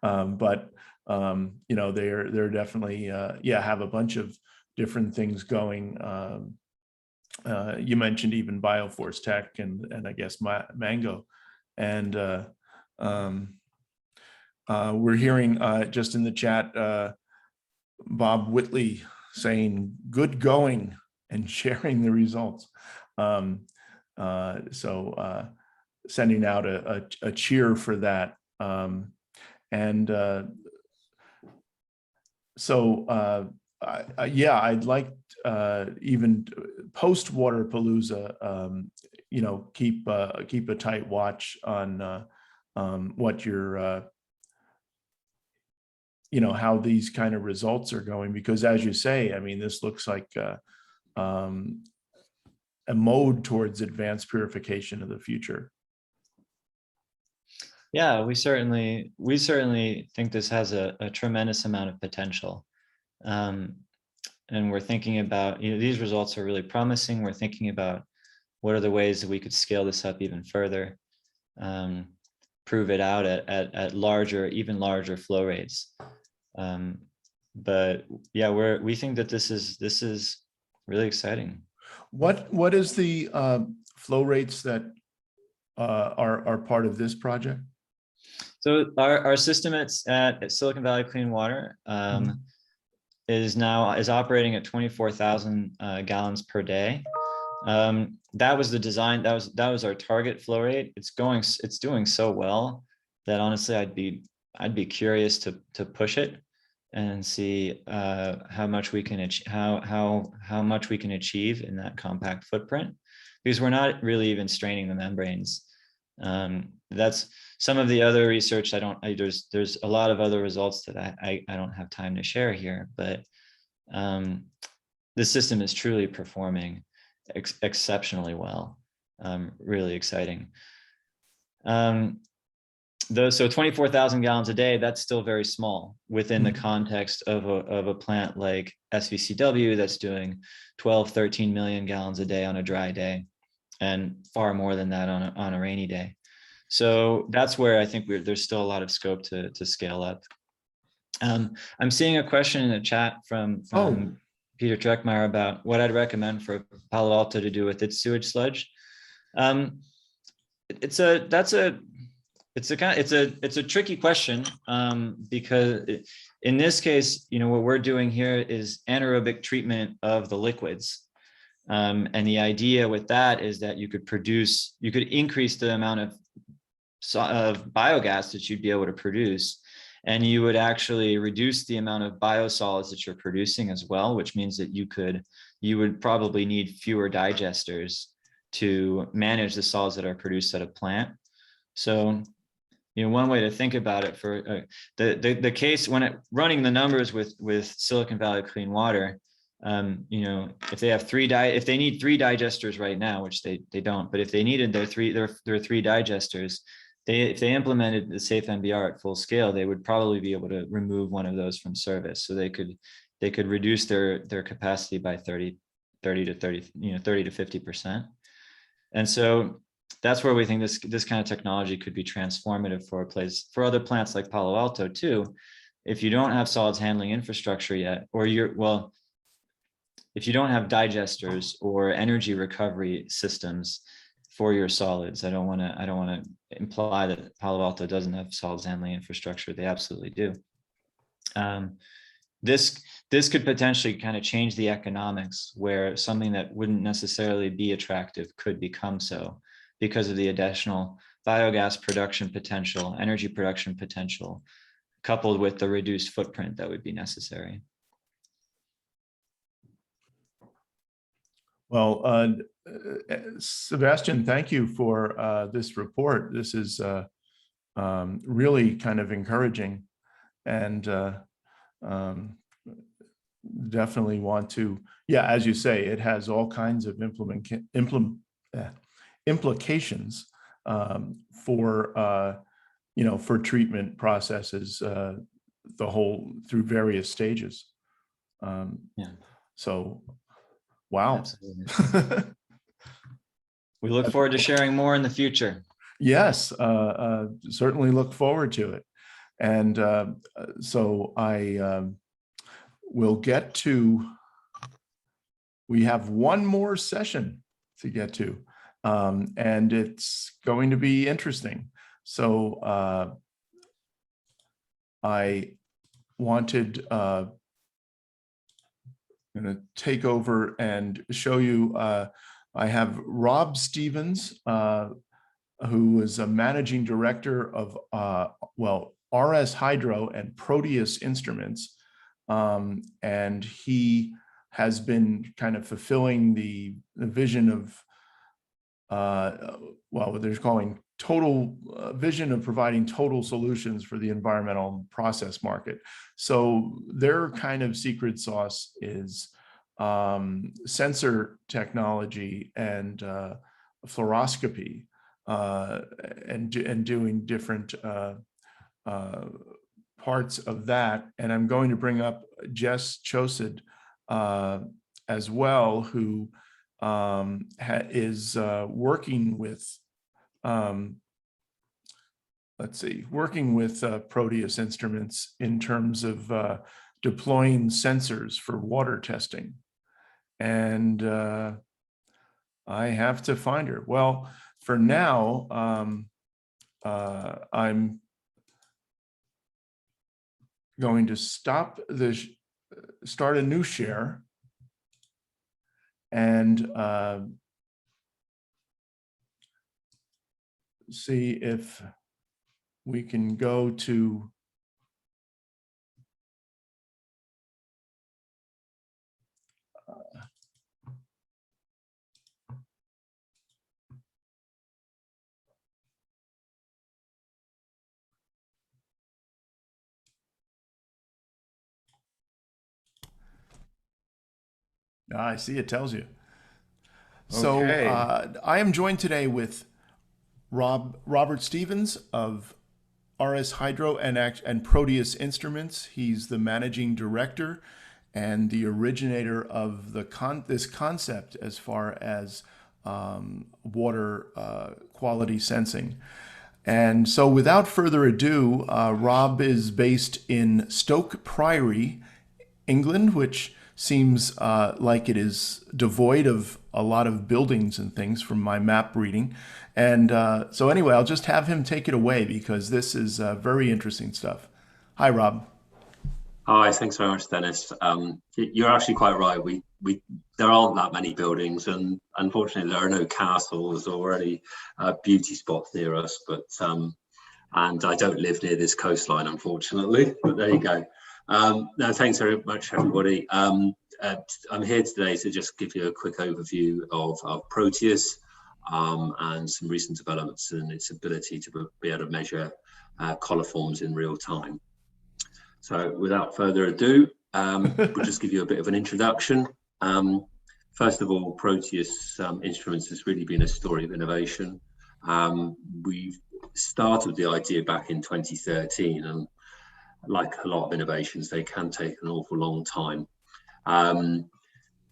but they're definitely have a bunch of different things going. You mentioned even Bioforce Tech and I guess Mango, and we're hearing just in the chat Bob Whitley saying good going and sharing the results. So sending out a cheer for that. I'd like even post Waterpalooza, keep a tight watch on what your how these kind of results are going, because as you say, I mean, this looks like a mode towards advanced purification of the future. Yeah, we certainly think this has a tremendous amount of potential. And we're thinking about, these results are really promising. We're thinking about what are the ways that we could scale this up even further, prove it out at larger, even larger flow rates. but yeah, we think that this is really exciting. What is the flow rates that are part of this project? So our system at Silicon Valley Clean Water is operating at 24,000 gallons per day. That was the design. That was our target flow rate. It's doing so well that honestly, I'd be curious to push it and see how much we can how much we can achieve in that compact footprint, because we're not really even straining the membranes. That's some of the other research. There's a lot of other results that I don't have time to share here, but the system is truly performing exceptionally well. Really exciting. So 24,000 gallons a day, that's still very small within the context of a plant like SVCW that's doing 12, 13 million gallons a day on a dry day, and far more than that on a rainy day. So that's where I think there's still a lot of scope to scale up. I'm seeing a question in the chat from Peter Treckmeyer about what I'd recommend for Palo Alto to do with its sewage sludge. It's a tricky question, because in this case, what we're doing here is anaerobic treatment of the liquids. And the idea with that is that you could increase the amount of biogas that you'd be able to produce, and you would actually reduce the amount of biosolids that you're producing as well, which means that you would probably need fewer digesters to manage the solids that are produced at a plant. So, one way to think about it for the case when running the numbers with Silicon Valley Clean Water, if they have if they need 3 digesters right now, which they don't, but if they needed their 3 digesters, if they implemented the safe MBR at full scale, they would probably be able to remove one of those from service. So they could reduce their capacity by 30 to 50%. And so that's where we think this kind of technology could be transformative for other plants like Palo Alto too. If you don't have solids handling infrastructure yet, or if you don't have digesters or energy recovery systems for your solids, I don't want to imply that Palo Alto doesn't have solids handling infrastructure. They absolutely do. This could potentially kind of change the economics, where something that wouldn't necessarily be attractive could become so, because of the additional biogas production potential, energy production potential, coupled with the reduced footprint that would be necessary. Well, Sebastian, thank you for this report. This is really kind of encouraging, and definitely want to, as you say, it has all kinds of implications for for treatment processes, through various stages. So, wow. We look forward to sharing more in the future. Yes, certainly look forward to it. And so I will get to, we have one more session to get to, and it's going to be interesting. So I wanted, I'm going to take over and show you, I have Rob Stevens, who is a managing director of, RS Hydro and Proteus Instruments. And he has been kind of fulfilling the vision of, what they're calling total vision of providing total solutions for the environmental process market. So their kind of secret sauce is sensor technology and fluoroscopy, and doing different parts of that. And I'm going to bring up Jess Chosid as well, who is working with, working with Proteus Instruments in terms of deploying sensors for water testing. And I have to find her. Well, for now, I'm going to stop start a new share and see if we can go to I see it tells you. So Okay. I am joined today with Robert Stevens of RS Hydro and Proteus Instruments. He's the managing director and the originator of this concept as far as water quality sensing. And so without further ado, Rob is based in Stoke Priory, England, which seems like it is devoid of a lot of buildings and things from my map reading. And so anyway, I'll just have him take it away because this is very interesting stuff. Hi, Rob. Hi, thanks very much, Dennis. You're actually quite right. There aren't that many buildings, and unfortunately, there are no castles or any beauty spots near us. But and I don't live near this coastline, unfortunately. But there you go. No, thanks very much, everybody. I'm here today to just give you a quick overview of Proteus and some recent developments and its ability to be able to measure coliforms in real time. So without further ado, we'll just give you a bit of an introduction. First of all, Proteus Instruments has really been a story of innovation. We started the idea back in 2013, and like a lot of innovations, they can take an awful long time.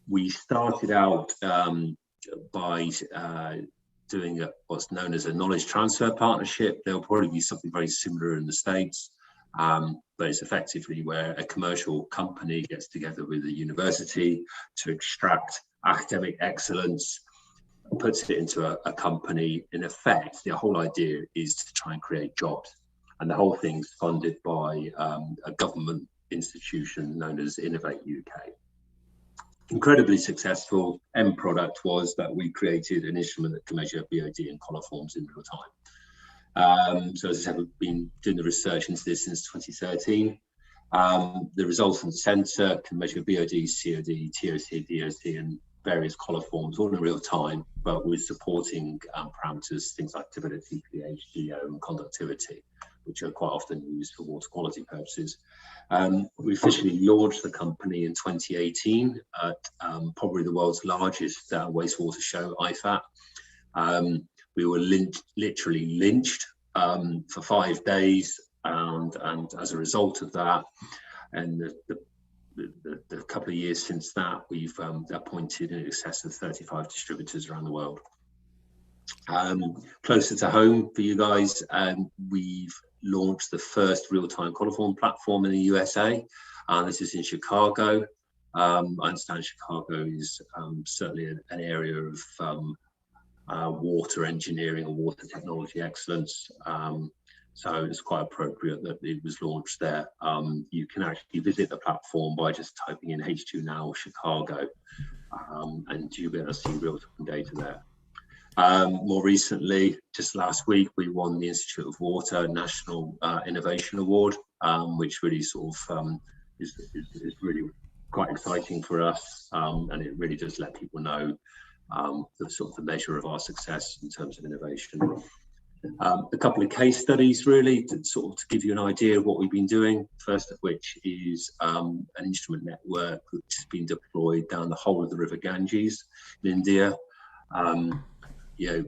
We started out by doing what's known as a knowledge transfer partnership. There'll probably be something very similar in the States. But it's effectively where a commercial company gets together with a university to extract academic excellence, puts it into a company. In effect, the whole idea is to try and create jobs. And the whole thing's funded by a government institution known as Innovate UK. Incredibly successful. End product was that we created an instrument that can measure BOD and coliforms in real time. So as I said, we've been doing the research into this since 2013. The resultant sensor can measure BOD, COD, TOC, DOC, and various coliforms all in real time, but we're supporting parameters, things like turbidity, pH, GO, and conductivity, which are quite often used for water quality purposes. We officially launched the company in 2018 at probably the world's largest wastewater show, IFAT. We were literally lynched for 5 days, and as a result of that, and the couple of years since that, we've appointed in excess of 35 distributors around the world. Closer to home for you guys, we've launched the first real-time coliform platform in the USA. This is in Chicago. I understand Chicago is certainly an area of water engineering or water technology excellence. So it's quite appropriate that it was launched there. You can actually visit the platform by just typing in H2Now Chicago, and you'll be able to see real-time data there. More recently, just last week, we won the Institute of Water National Innovation Award, which really sort of is really quite exciting for us, and it really does let people know the sort of the measure of our success in terms of innovation. A couple of case studies really to sort of to give you an idea of what we've been doing. First of which is an instrument network which has been deployed down the whole of the River Ganges in India. You know,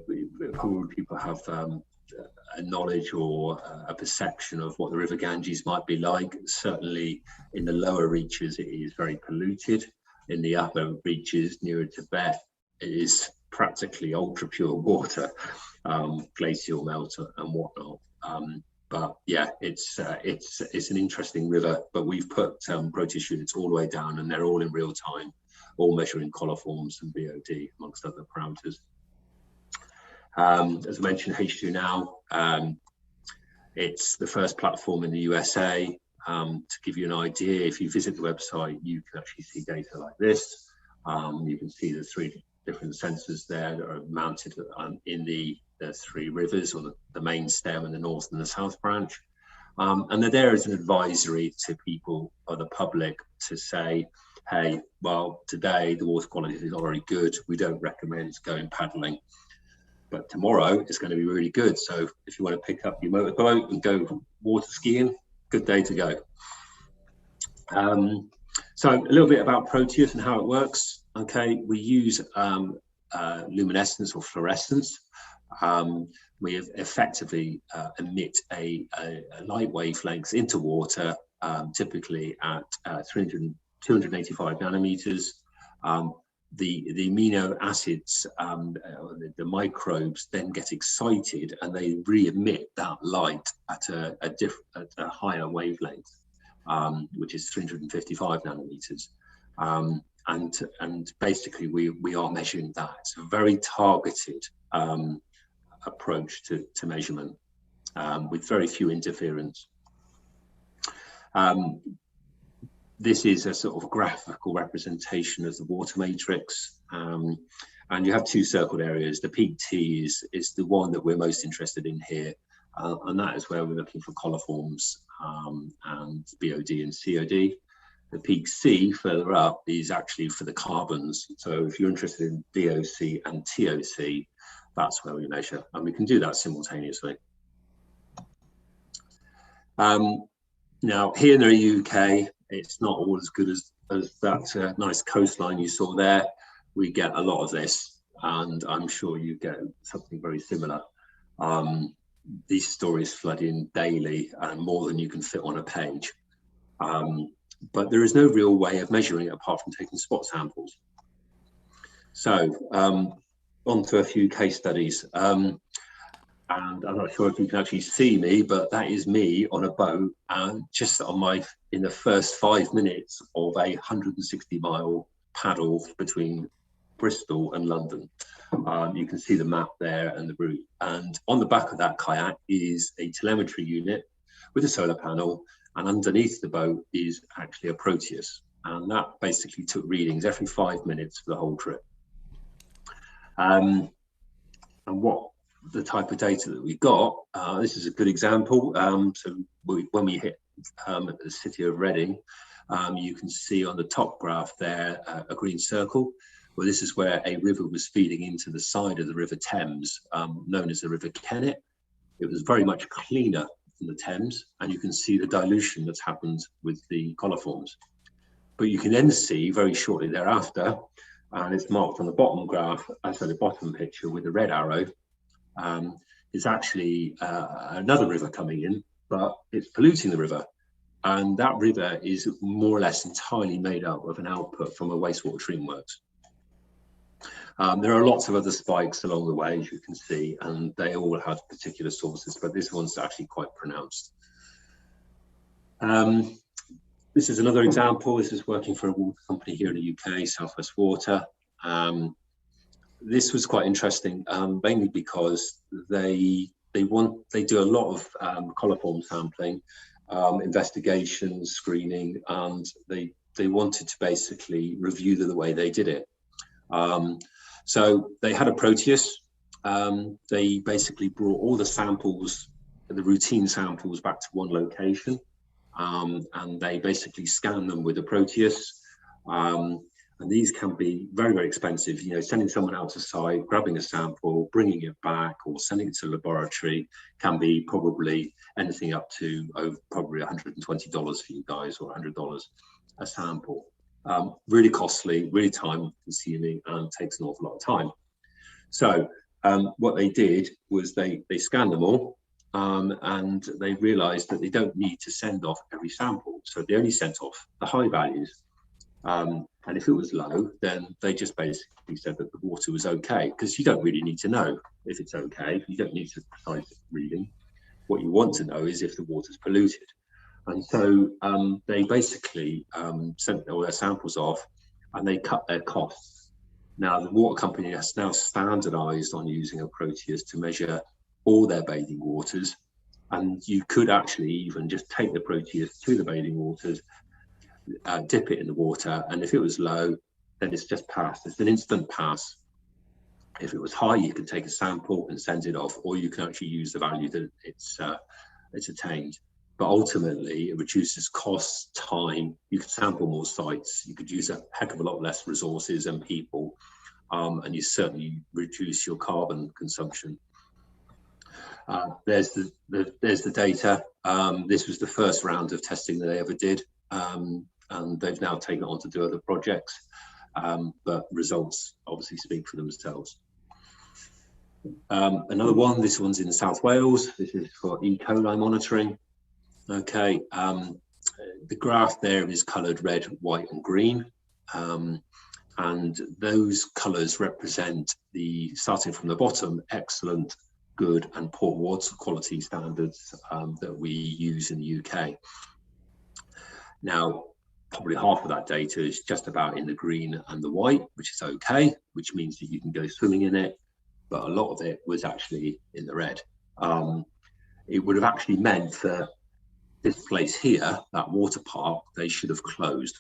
probably people have a knowledge or a perception of what the River Ganges might be like. Certainly in the lower reaches, it is very polluted. In the upper reaches nearer Tibet, it is practically ultra pure water, glacial melt and whatnot. But yeah, it's an interesting river. But we've put Proteus units all the way down, and they're all in real time, all measuring coliforms and BOD amongst other parameters. As I mentioned, H2 Now, it's the first platform in the USA. To give you an idea, if you visit the website, you can actually see data like this. You can see the 3 different sensors there that are mounted in the 3 rivers, or the main stem and the north and the south branch. And they're there as an advisory to people or the public to say, hey, well, today the water quality is not very good. We don't recommend going paddling. But tomorrow it's going to be really good. So if you want to pick up your motorboat and go water skiing, good day to go. So a little bit about Proteus and how it works. Okay, we use luminescence or fluorescence. We effectively emit a light wavelength into water, typically at 285 nanometers. The amino acids, the microbes then get excited and they re-emit that light at a higher wavelength, which is 355 nanometers. And basically we are measuring that. It's a very targeted approach to measurement with very few interference. This is a sort of graphical representation of the water matrix, and you have 2 circled areas. The peak T is the one that we're most interested in here, and that is where we're looking for coliforms and BOD and COD. The peak C further up is actually for the carbons. So if you're interested in DOC and TOC, that's where we measure, and we can do that simultaneously. Now here in the UK, it's not all as good as that nice coastline you saw there. We get a lot of this, and I'm sure you get something very similar. These stories flood in daily, and more than you can fit on a page. But there is no real way of measuring it apart from taking spot samples. So on to a few case studies. And I'm not sure if you can actually see me, but that is me on a boat, just in the first 5 minutes of a 160-mile paddle between Bristol and London. You can see the map there and the route. And on the back of that kayak is a telemetry unit with a solar panel, and underneath the boat is actually a Proteus. And that basically took readings every 5 minutes for the whole trip. And what the type of data that we got, this is a good example. So when we hit the city of Reading, you can see on the top graph there a green circle. Well, this is where a river was feeding into the side of the River Thames, known as the River Kennet. It was very much cleaner than the Thames, and you can see the dilution that's happened with the coliforms. But you can then see very shortly thereafter, and it's marked on the bottom graph, so the bottom picture with the red arrow, is actually another river coming in, but it's polluting the river. And that river is more or less entirely made up of an output from a wastewater treatment works. There are lots of other spikes along the way, as you can see, and they all have particular sources, but this one's actually quite pronounced. This is another example. This is working for a water company here in the UK, South West Water. This was quite interesting, mainly because they do a lot of coliform sampling, investigations, screening, and they wanted to basically review the way they did it. So they had a Proteus. They basically brought all the samples, the routine samples, back to one location, and they basically scanned them with a Proteus. And these can be very, very expensive. You know, sending someone out to site, grabbing a sample, bringing it back, or sending it to a laboratory can be probably anything up to probably $120 for you guys, or $100 a sample. Really costly, really time consuming, and takes an awful lot of time. So what they did was they scanned them all, and they realized that they don't need to send off every sample. So they only sent off the high values. And if it was low, then they just basically said that the water was okay, because you don't really need to know if it's okay. You don't need to precise reading. What you want to know is if the water's polluted. And so they basically sent all their samples off and they cut their costs. Now, the water company has now standardized on using a Proteus to measure all their bathing waters. And you could actually even just take the Proteus to the bathing waters, dip it in the water, and if it was low, then it's just passed. It's an instant pass. If it was high, you can take a sample and send it off, or you can actually use the value that it's attained. But ultimately, it reduces costs, time. You could sample more sites. You could use a heck of a lot less resources and people, and you certainly reduce your carbon consumption. There's the data. This was the first round of testing that they ever did, and they've now taken it on to do other projects. But results obviously speak for themselves. Another one, this one's in South Wales. This is for E. coli monitoring. Okay, the graph there is coloured red, white and green. And those colours represent the, starting from the bottom, excellent, good and poor water quality standards that we use in the UK. Now, probably half of that data is just about in the green and the white, which is okay, which means that you can go swimming in it, but a lot of it was actually in the red. It would have actually meant that this place here, that water park, they should have closed.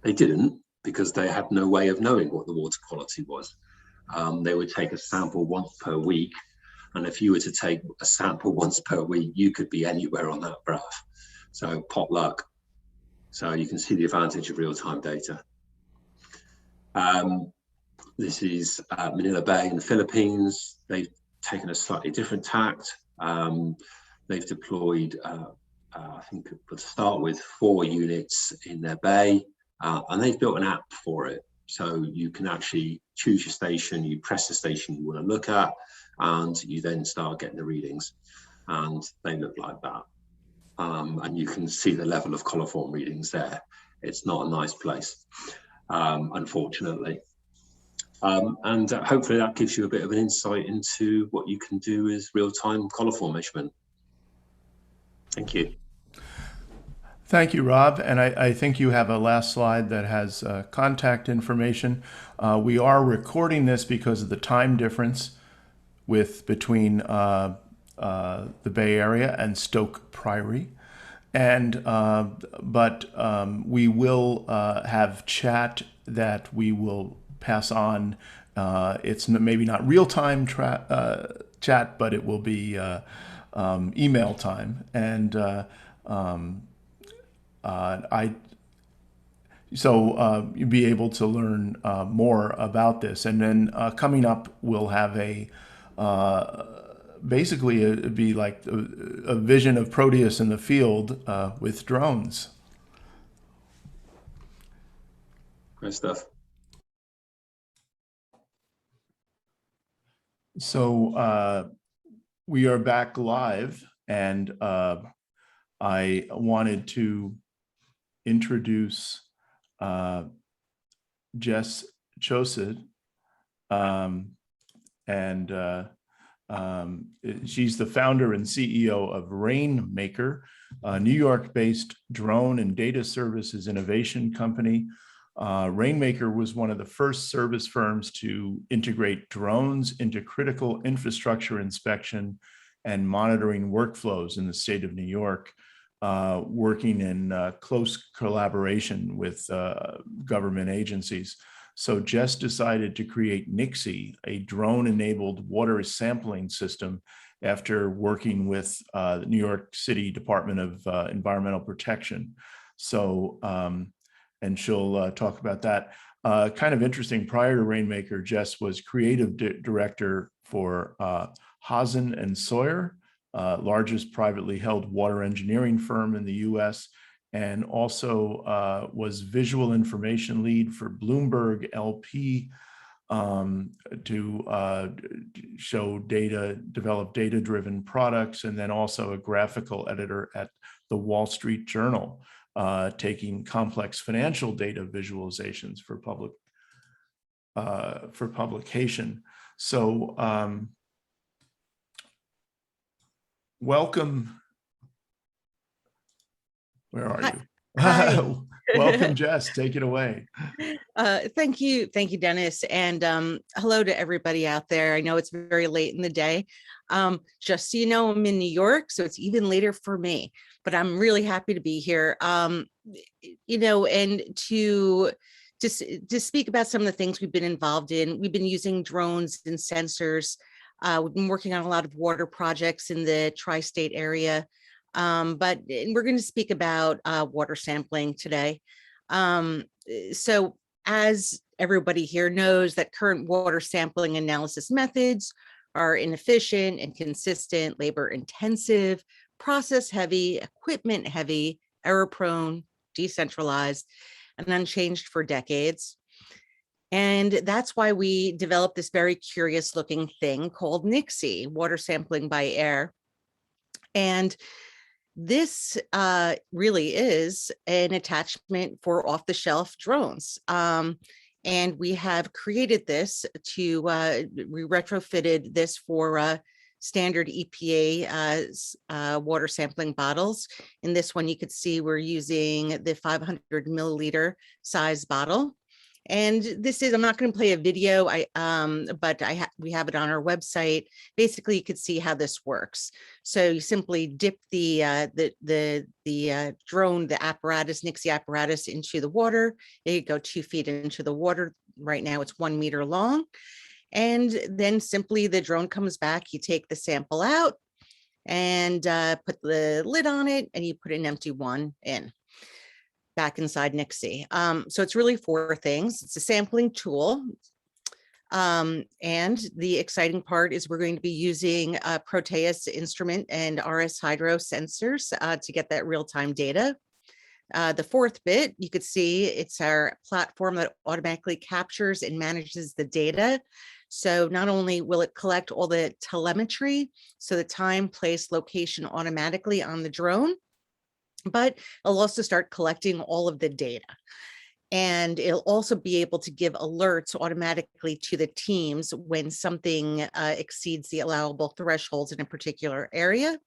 They didn't, because they had no way of knowing what the water quality was. They would take a sample once per week, and if you were to take a sample once per week, you could be anywhere on that graph. So pot luck. So you can see the advantage of real-time data. This is Manila Bay in the Philippines. They've taken a slightly different tact. They've deployed, I think, to start with, 4 units in their bay, and they've built an app for it. So you can actually choose your station, you press the station you want to look at, and you then start getting the readings. And they look like that. And you can see the level of coliform readings there. It's not a nice place, unfortunately. And hopefully that gives you a bit of an insight into what you can do with real-time coliform measurement. Thank you. Thank you, Rob. And I think you have a last slide that has contact information. We are recording this because of the time difference between the Bay Area and Stoke Priory. And but we will have chat that we will pass on. It's maybe not real-time chat, but it will be email time. And so you'll be able to learn more about this. And then coming up, we'll have a basically it'd be like a vision of Proteus in the field with drones. Great stuff. So we are back live, and I wanted to introduce Jess Chosid, and she's the founder and CEO of Rainmaker, a New York-based drone and data services innovation company. Rainmaker was one of the first service firms to integrate drones into critical infrastructure inspection and monitoring workflows in the state of New York, working in close collaboration with government agencies. So Jess decided to create Nixie, a drone-enabled water sampling system, after working with the New York City Department of Environmental Protection. So, and she'll talk about that. Kind of interesting, prior to Rainmaker, Jess was creative director for Hossein and Sawyer, largest privately held water engineering firm in the US, and also was visual information lead for Bloomberg LP to show data, develop data-driven products, and then also a graphical editor at the Wall Street Journal, taking complex financial data visualizations for publication. So welcome. Where are Hi. you? Hi. Welcome, Jess. Take it away. Thank you, Dennis, and hello to everybody out there. I know it's very late in the day. Just so you know, I'm in New York, so it's even later for me. But I'm really happy to be here. You know, and to speak about some of the things we've been involved in. We've been using drones and sensors. We've been working on a lot of water projects in the tri-state area. But we're going to speak about water sampling today. So as everybody here knows, that current water sampling analysis methods are inefficient, inconsistent, labor intensive, process heavy, equipment heavy, error prone, decentralized, and unchanged for decades. And that's why we developed this very curious looking thing called NICSI, water sampling by air. And this really is an attachment for off-the-shelf drones. And we have created this to, we retrofitted this for standard EPA water sampling bottles. In this one, you could see we're using the 500 milliliter size bottle. And this is, I'm not going to play a video, but we have it on our website. Basically, you could see how this works. So you simply dip the drone, the apparatus, NICSI apparatus into the water. You go 2 feet into the water. Right now it's 1 meter long. And then simply the drone comes back, you take the sample out and put the lid on it, and you put an empty one in. Back inside NICSI. So it's really 4 things. It's a sampling tool. And the exciting part is we're going to be using Proteus instrument and RS Hydro sensors to get that real-time data. The 4th bit, you could see it's our platform that automatically captures and manages the data. So not only will it collect all the telemetry, so the time, place, location automatically on the drone, but it'll also start collecting all of the data. And it'll also be able to give alerts automatically to the teams when something exceeds the allowable thresholds in a particular area.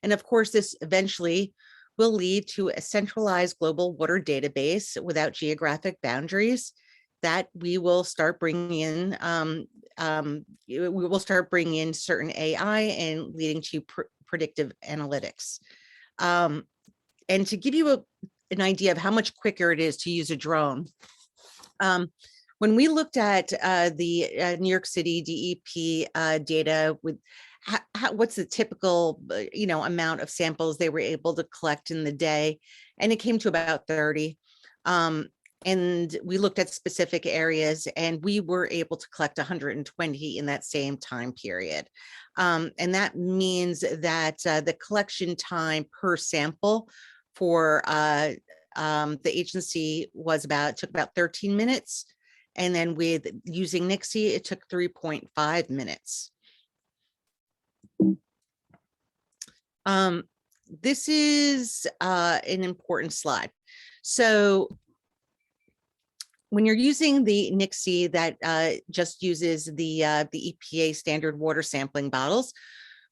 And of course, this eventually will lead to a centralized global water database without geographic boundaries that we will start bringing in. We will start bringing in certain AI and leading to predictive analytics. And to give you an idea of how much quicker it is to use a drone, when we looked at the New York City DEP data with what's the typical amount of samples they were able to collect in the day, and it came to about 30. And we looked at specific areas, and we were able to collect 120 in that same time period. And that means that the collection time per sample for the agency took about 13 minutes. And then with using NICSI, it took 3.5 minutes. This is an important slide. So when you're using the NICSI that just uses the EPA standard water sampling bottles,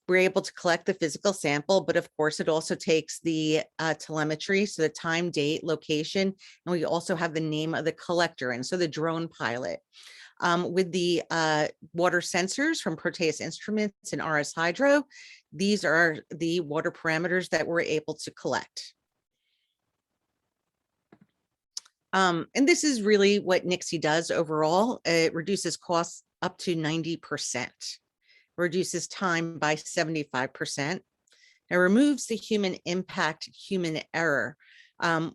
we're able to collect the physical sample, but of course it also takes the telemetry, so the time, date, location, and we also have the name of the collector, and so the drone pilot. With the water sensors from Proteus Instruments and RS Hydro, these are the water parameters that we're able to collect. And this is really what NICSI does overall. It reduces costs up to 90%. Reduces time by 75%. It removes the human impact, human error.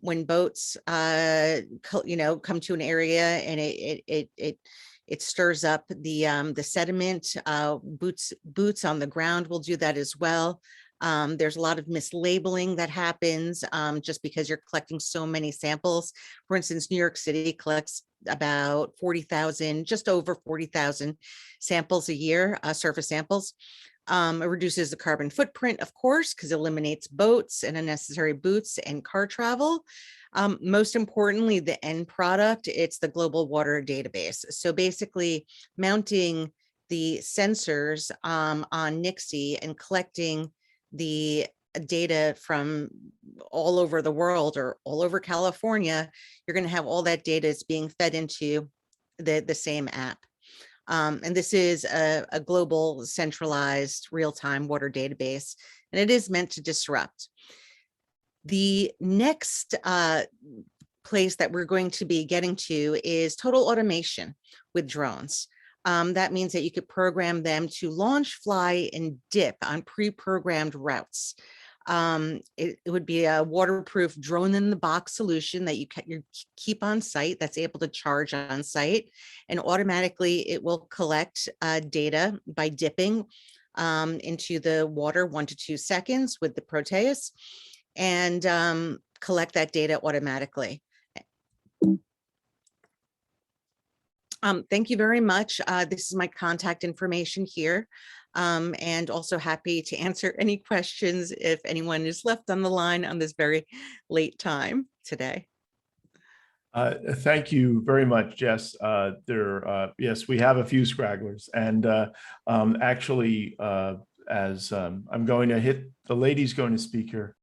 When boats, come to an area and it stirs up the sediment. Boots on the ground will do that as well. There's a lot of mislabeling that happens just because you're collecting so many samples. For instance, New York City collects about 40,000, just over 40,000 samples a year, surface samples. It reduces the carbon footprint, of course, because it eliminates boats and unnecessary boots and car travel. Most importantly, the end product, it's the global water database. So basically mounting the sensors on NICSI and collecting the data from all over the world or all over California, you're going to have all that data is being fed into the same app. And this is a global centralized real-time water database, and it is meant to disrupt. The next place that we're going to be getting to is total automation with drones. That means that you could program them to launch, fly, and dip on pre-programmed routes. It would be a waterproof drone in the box solution that you keep on site, that's able to charge on site, and automatically it will collect data by dipping into the water 1 to 2 seconds with the Proteus, and collect that data automatically. Thank you very much. This is my contact information here, and also happy to answer any questions if anyone is left on the line on this very late time today. Thank you very much, Jess. Yes, we have a few scragglers, and actually, as I'm going to hit, the lady's going to speak here.